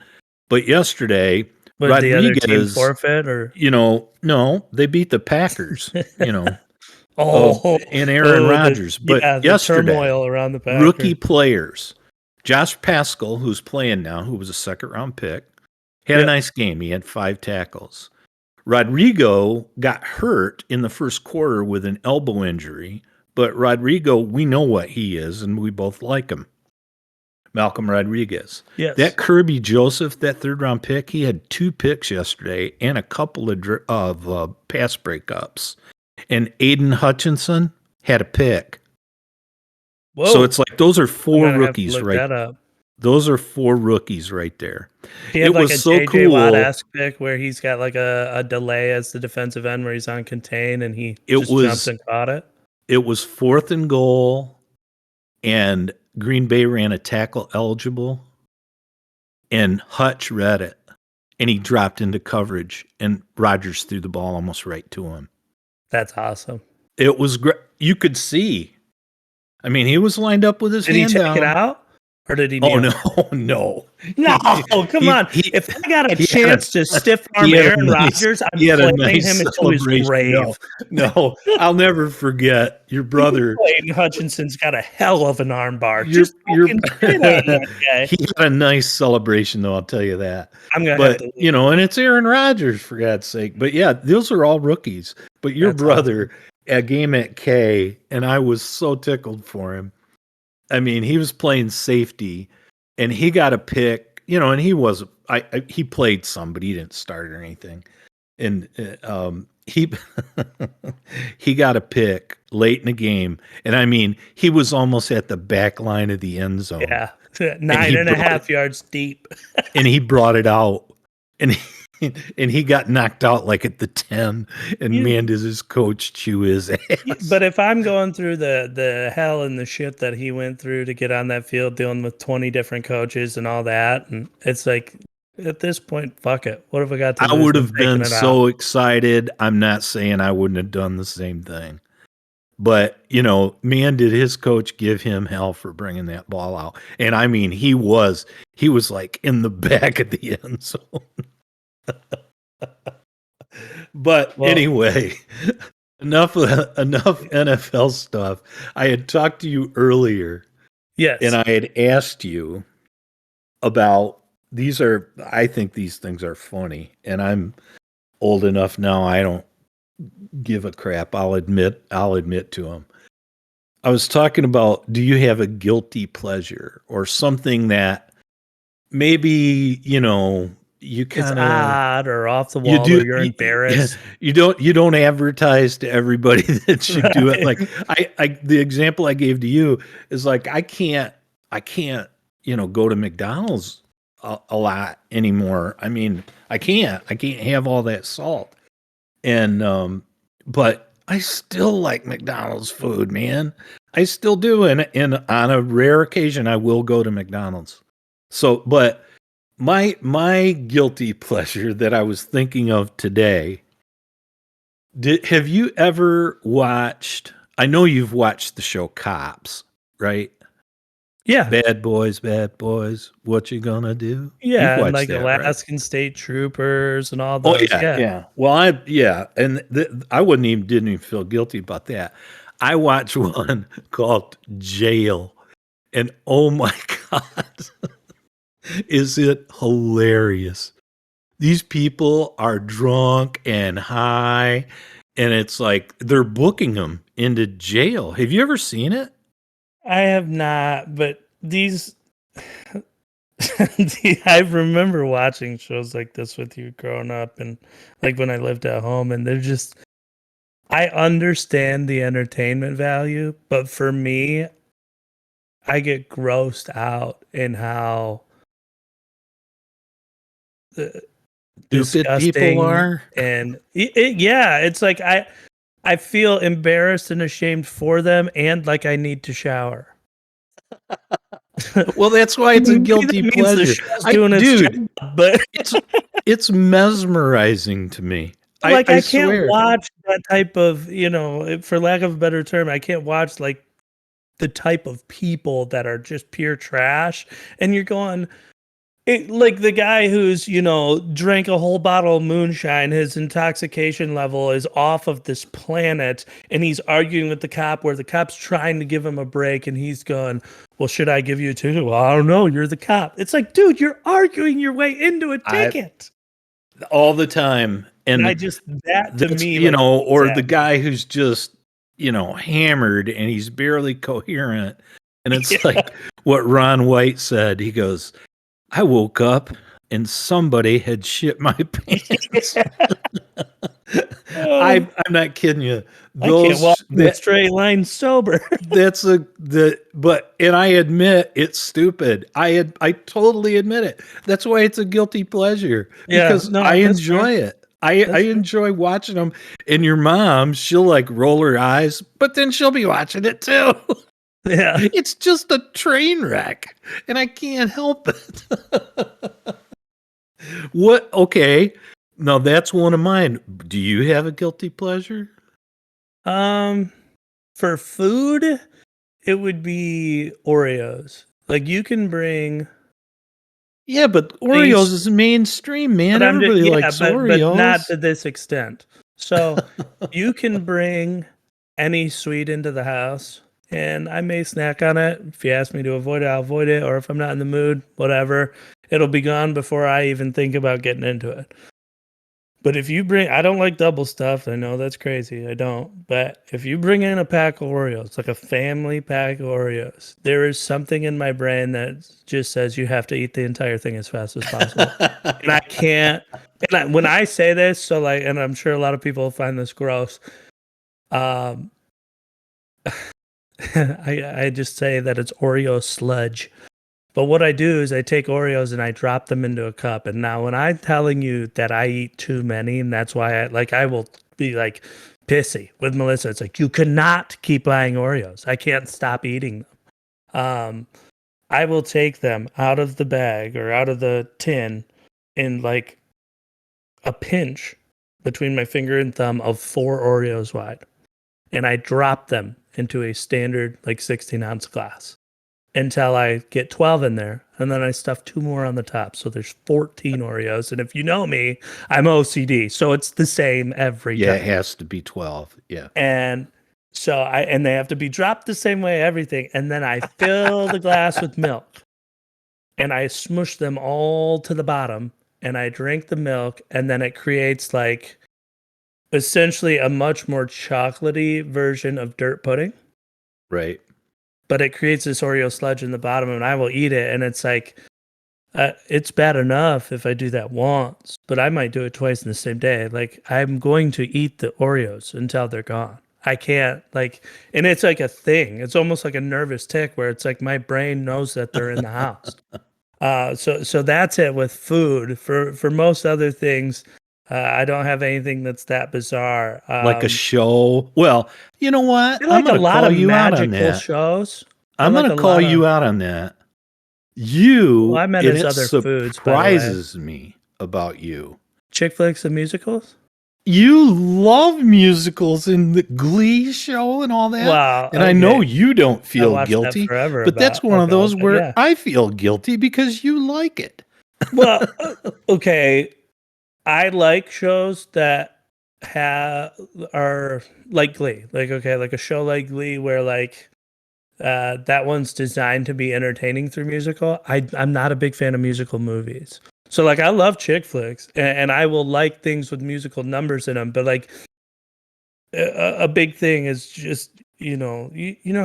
but yesterday, But Rodriguez, the other team forfeit, or no, they beat the Packers. And Aaron Oh, Rodgers. But the yesterday, turmoil around the Packers. rookie players, Josh Pascal, who's playing now, who was a 2nd-round pick, had a nice game. He had 5 tackles. Rodrigo got hurt in the first quarter with an elbow injury, but Rodrigo, we know what he is, and we both like him. Malcolm Rodriguez. Yes. That Kirby Joseph, that 3rd-round pick, he had 2 picks yesterday and a couple of pass breakups. And Aiden Hutchinson had a pick. Whoa. So it's like those are 4 I'm gonna have to rookies look right that up. Those are 4 rookies right there. He had It like was a so JJ cool. Watt-esque pick where he's got like a delay as the defensive end where he's on contain and he jumps and caught it. It was 4th and goal, and Green Bay ran a tackle eligible, and Hutch read it, and he dropped into coverage, and Rodgers threw the ball almost right to him. That's awesome. It was great. You could see. I mean, he was lined up with his Did he hand take down. it out? Or did he? Oh, kneel? no. No, come on. If I got a chance to stiff arm Aaron Rodgers, I'm playing him into his grave. No, I'll never forget your brother. Aiden Hutchinson's got a hell of an arm bar. He That guy. had a nice celebration, though, I'll tell you that. I'm gonna But, have to and it's Aaron Rodgers, for God's sake. But, yeah, those are all rookies. But your brother, a game at K, and I was so tickled for him. I mean, he was playing safety, and he got a pick, and he was he played some, but he didn't start or anything. And he he got a pick late in the game, and I mean, he was almost at the back line of the end zone. Yeah, 9.5 yards deep. And he brought it out, and he got knocked out like at the 10, and man, does his coach chew his ass. But if I'm going through the hell and the shit that he went through to get on that field, dealing with 20 different coaches and all that, and it's like, at this point, fuck it. What have I got to do? I would have been so excited. I'm not saying I wouldn't have done the same thing. But, man, did his coach give him hell for bringing that ball out. And I mean, he was like in the back of the end zone. But anyway, enough NFL stuff. I had talked to you earlier. Yes. And I had asked you about I think these things are funny, and I'm old enough now I don't give a crap. I'll admit to them. I was talking about, do you have a guilty pleasure or something that maybe, you kind of it's odd or off the wall, or you're embarrassed. You don't advertise to everybody that you do it. Like the example I gave to you is like, I can't, go to McDonald's a lot anymore. I mean, I can't have all that salt. And, but I still like McDonald's food, man. I still do. And on a rare occasion, I will go to McDonald's. So, but my guilty pleasure that I was thinking of today, have you ever watched, I know you've watched the show Cops, right? Yeah. Bad boys, what you gonna do? Yeah, and like Alaskan State Troopers and all those. Oh, yeah. Well, I didn't even feel guilty about that. I watched one called Jail, and oh my God, is it hilarious? these people are drunk and high, and it's like they're booking them into jail. Have you ever seen it? I have not, but these I remember watching shows like this with you growing up, and like when I lived at home, and they're just, I understand the entertainment value, but for me, I get grossed out in how Stupid disgusting people are. and yeah, it's like I feel embarrassed and ashamed for them, and like I need to shower. Well, that's why it's a Maybe guilty that means the pleasure. show's doing its Dude, job, but it's mesmerizing to me. like I I can't swear. watch that type of, for lack of a better term, I can't watch like the type of people that are just pure trash. And you're going, like the guy who's, drank a whole bottle of moonshine, his intoxication level is off of this planet, and he's arguing with the cop where the cop's trying to give him a break, and he's going, well, should I give you a ticket? Well, I don't know. You're the cop. It's like, dude, you're arguing your way into a ticket. All the time. And And I just, that to that's, me, like, or the exactly. guy who's just, hammered and he's barely coherent. And it's like what Ron White said. He goes, I woke up and somebody had shit my pants. I'm not kidding you. I can't walk the straight line sober. And I admit it's stupid. I totally admit it. That's why it's a guilty pleasure, because I enjoy it. I enjoy watching them. And your mom, she'll like roll her eyes, but then she'll be watching it too. Yeah. It's just a train wreck, and I can't help it. What? Okay. Now that's one of mine. Do you have a guilty pleasure? For food, it would be Oreos. Like you can bring. Yeah, but Oreos is mainstream, man. Everybody likes Oreos. But not to this extent. So you can bring any sweet into the house, and I may snack on it. If you ask me to avoid it, I'll avoid it. Or if I'm not in the mood, whatever, it'll be gone before I even think about getting into it. But if you bring, I don't like double stuff. I know that's crazy. I don't. But if you bring in a pack of Oreos, like a family pack of Oreos, there is something in my brain that just says you have to eat the entire thing as fast as possible. And I can't. And when I say this, so like, and I'm sure a lot of people find this gross. I just say that it's Oreo sludge. But what I do is I take Oreos and I drop them into a cup. And now when I'm telling you that I eat too many, and that's why I will be like pissy with Melissa. It's like, you cannot keep buying Oreos. I can't stop eating them. I will take them out of the bag or out of the tin in like a pinch between my finger and thumb of 4 Oreos wide. And I drop them into a standard like 16-ounce glass until I get 12 in there, and then I stuff 2 more on the top. So there's 14 Oreos. And if you know me, I'm OCD, so it's the same every time. Yeah, it has to be 12. Yeah. And so and they have to be dropped the same way, everything. And then I fill the glass with milk, and I smush them all to the bottom, and I drink the milk, and then it creates like essentially a much more chocolatey version of dirt pudding. Right. But it creates this Oreo sludge in the bottom, and I will eat it. And it's like, it's bad enough if I do that once, but I might do it twice in the same day. Like, I'm going to eat the Oreos until they're gone. I can't, like, and it's like a thing. It's almost like a nervous tick where it's like my brain knows that they're in the house. So that's it with food. For most other things, I don't have anything that's that bizarre. Like a show. Well, you know what? I'm like a lot of magical shows. I'm going to call you out on that. I meant it's other foods. Surprises me about you. Chick flicks and musicals. You love musicals and the Glee show and all that. Wow. And I know you don't feel guilty, but that's one of those where I feel guilty because you like it. Well, okay. I like shows that are like Glee, like a show like Glee where like that one's designed to be entertaining through musical. I'm not a big fan of musical movies, So like I love chick flicks, and I will like things with musical numbers in them, but like a big thing is just you know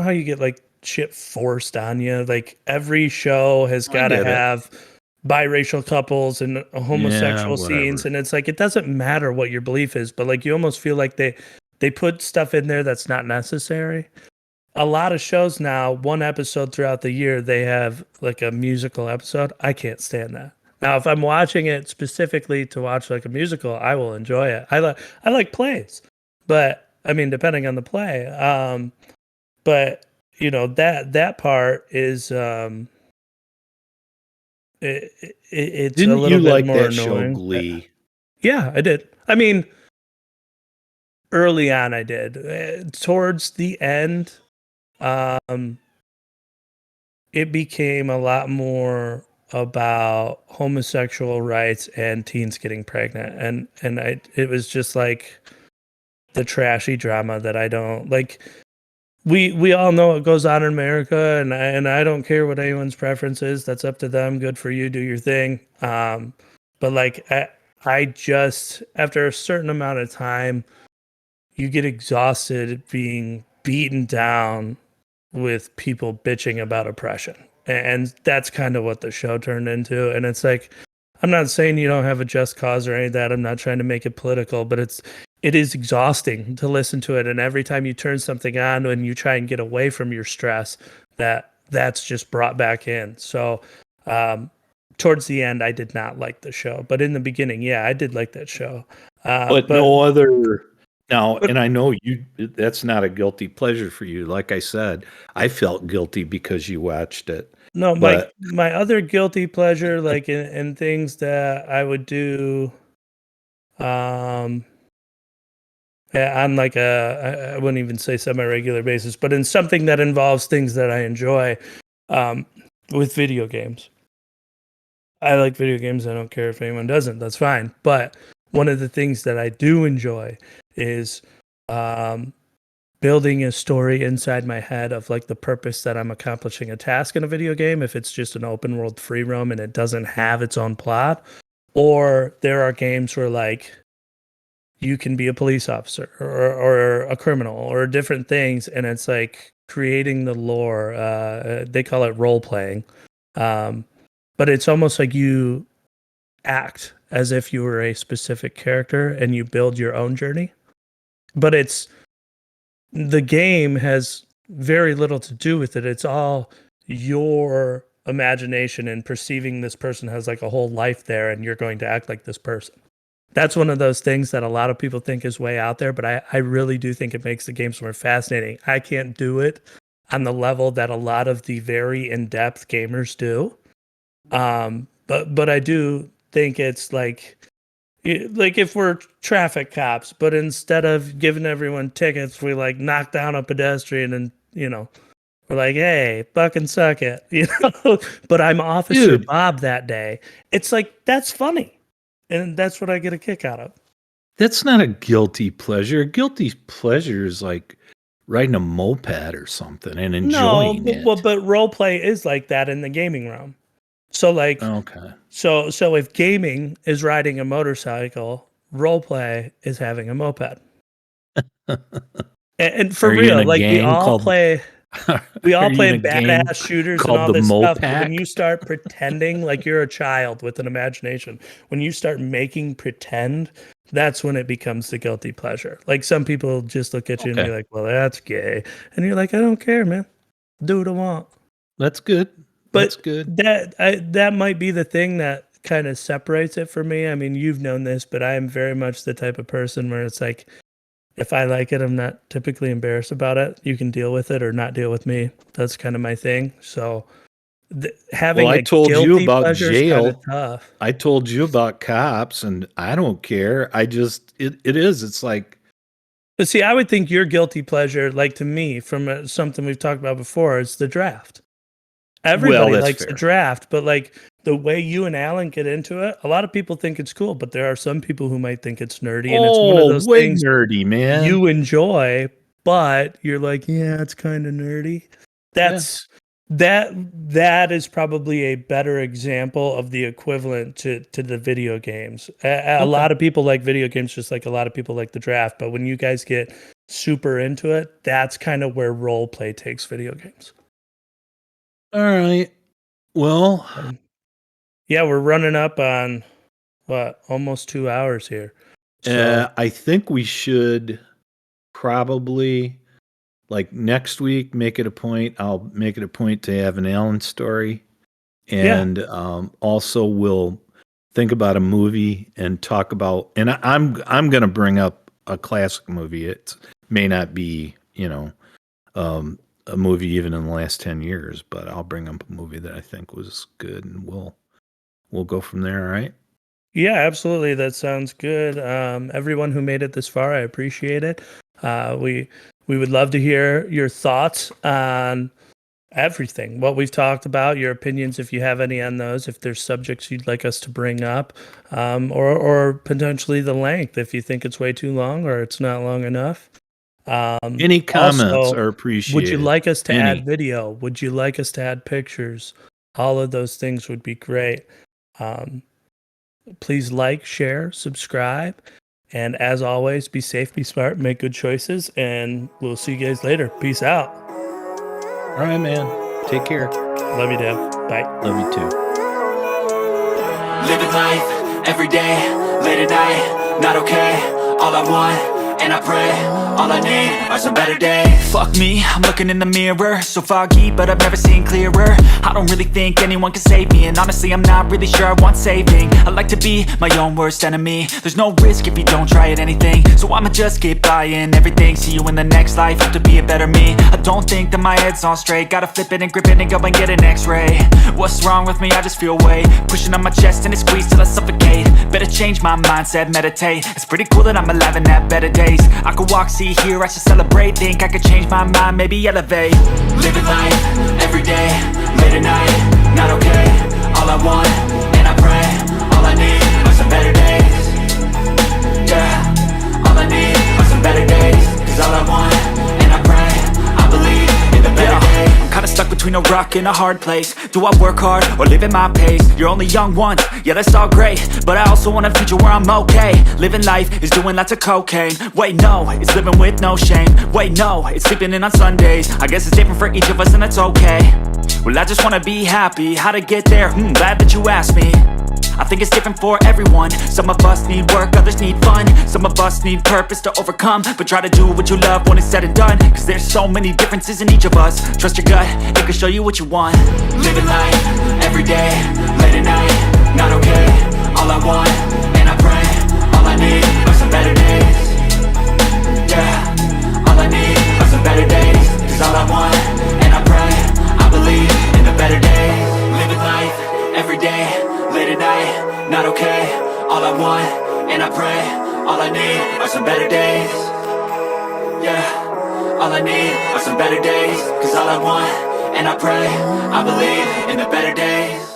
how you get like shit forced on you. Like every show has I got to get it. have biracial couples and homosexual scenes, whatever. and it's like it doesn't matter what your belief is, but like you almost feel like they put stuff in there that's not necessary. A lot of shows now, one episode throughout the year, they have like a musical episode. I can't stand that. Now, if I'm watching it specifically to watch like a musical, I will enjoy it. I like plays, but I mean, depending on the play. But that part is it's a Didn't little you bit like more that show annoying. Glee? Yeah, I did. I mean, early on, I did. Towards the end, um, it became a lot more about homosexual rights and teens getting pregnant, and it was just like the trashy drama that I don't like. We all know what goes on in America, and I don't care what anyone's preference is. That's up to them. Good for you. Do your thing. But like I just after a certain amount of time, you get exhausted being beaten down with people bitching about oppression. And that's kind of what the show turned into. And it's like, I'm not saying you don't have a just cause or any of that. I'm not trying to make it political, but it is exhausting to listen to it. And every time you turn something on and you try and get away from your stress, that's just brought back in. So towards the end, I did not like the show. But in the beginning, yeah, I did like that show. But no other. Now, and I know that's not a guilty pleasure for you. Like I said, I felt guilty because you watched it. No, But my other guilty pleasure, like in things that I would do, on like I wouldn't even say semi-regular basis, but in something that involves things that I enjoy, with video games. I like video games. I don't care if anyone doesn't. That's fine. But one of the things that I do enjoy is building a story inside my head of like the purpose that I'm accomplishing a task in a video game. If it's just an open world free roam and it doesn't have its own plot, or there are games where like you can be a police officer or a criminal or different things, and it's like creating the lore. They call it role playing, but it's almost like you act as if you were a specific character and you build your own journey. But the game has very little to do with it. It's all your imagination and perceiving this person has like a whole life there, and you're going to act like this person. That's one of those things that a lot of people think is way out there, but I really do think it makes the games more fascinating. I can't do it on the level that a lot of the very in-depth gamers do. But I do think it's like if we're traffic cops, but instead of giving everyone tickets, we like knock down a pedestrian and, we're like, hey, fucking suck it, but I'm Officer Bob that day. It's like, that's funny. And that's what I get a kick out of. That's not a guilty pleasure. A guilty pleasure is like riding a moped or something and enjoying it. But role play is like that in the gaming realm. So like, okay. So if gaming is riding a motorcycle, role play is having a moped. and for real, like we all play badass shooters and all this stuff. But when you start pretending like you're a child with an imagination, when you start making pretend, that's when it becomes the guilty pleasure. Like some people just look at you and be like, well, that's gay. And you're like, I don't care, man. Do what I want. That's good. But that's good. That might be the thing that kind of separates it for me. I mean, you've known this, but I am very much the type of person where it's like, if I like it, I'm not typically embarrassed about it. You can deal with it or not deal with me. That's kind of my thing. So having I told you about jail. Tough. I told you about cops, and I don't care. It's like. But see, I would think your guilty pleasure, like to me, from something we've talked about before, is the draft. Everybody likes the draft, but like the way you and Alan get into it, a lot of people think it's cool, but there are some people who might think it's nerdy, and it's one of those things nerdy, man. You enjoy, but you're like, yeah, it's kind of nerdy. That's That is probably a better example of the equivalent to the video games. A lot of people like video games just like a lot of people like the draft, but when you guys get super into it, that's kind of where role play takes video games. All right. Well, Yeah, we're running up on almost 2 hours here. So I think we should probably, like, next week, make it a point. I'll make it a point to have an Alan story. And also we'll think about a movie and talk about, and I'm going to bring up a classic movie. It may not be, a movie even in the last 10 years, but I'll bring up a movie that I think was good, and we'll go from there. All right. yeah, absolutely. That sounds good. Everyone who made it this far, I appreciate it. We would love to hear your thoughts on everything, what we've talked about, your opinions, if you have any on those, if there's subjects you'd like us to bring up, or potentially the length, if you think it's way too long or it's not long enough. Any comments also, are appreciated. would you like us to Any. add video? Would you like us to add pictures? All of those things would be great. Please like, share, subscribe. And as always, be safe, be smart, make good choices. And we'll see you guys later. Peace out. All right, man. Take care. Love you, Dad. Bye. Love you too. Living life every day, late at night, not okay. All I want, and I pray, all I need are some better days. Fuck me, I'm looking in the mirror, so foggy, but I've never seen clearer. I don't really think anyone can save me, and honestly I'm not really sure I want saving. I like to be my own worst enemy. There's no risk if you don't try at anything, so I'ma just keep buying everything. See you in the next life, have to be a better me. I don't think that my head's on straight, gotta flip it and grip it and go and get an x-ray. What's wrong with me? I just feel weight pushing on my chest and it squeezes till I suffocate. Better change my mindset, meditate. It's pretty cool that I'm alive and have better days. I could walk, see, hear, I should celebrate. Think I could change my mind, maybe elevate. Living life, every day, late at night, not okay. All I want, and I pray, all I need are some better days. Yeah, all I need are some better days. Cause all I want, and I pray, I believe in the better days. I'm kinda stuck between a rock and a hard place. Do I work hard or live at my pace? You're only young once, yeah that's all great, but I also want a future where I'm okay. Living life is doing lots of cocaine. Wait no, it's living with no shame. Wait no, it's sleeping in on Sundays. I guess it's different for each of us and that's okay. Well I just wanna be happy, how to get there? Glad that you asked me. I think it's different for everyone. Some of us need work, others need fun. Some of us need purpose to overcome. But try to do what you love when it's said and done. Cause there's so many differences in each of us. Trust your gut, it can show you what you want. Living life, every day, late at night, not okay. All I want, and I pray, all I need are some better days. Yeah, all I need are some better days. Cause all I want, and I pray, I believe in the better days. Living life, every day, late at night, not okay. All I want, and I pray, all I need are some better days. Yeah, all I need are some better days. Cause all I want, and I pray, I believe in the better days.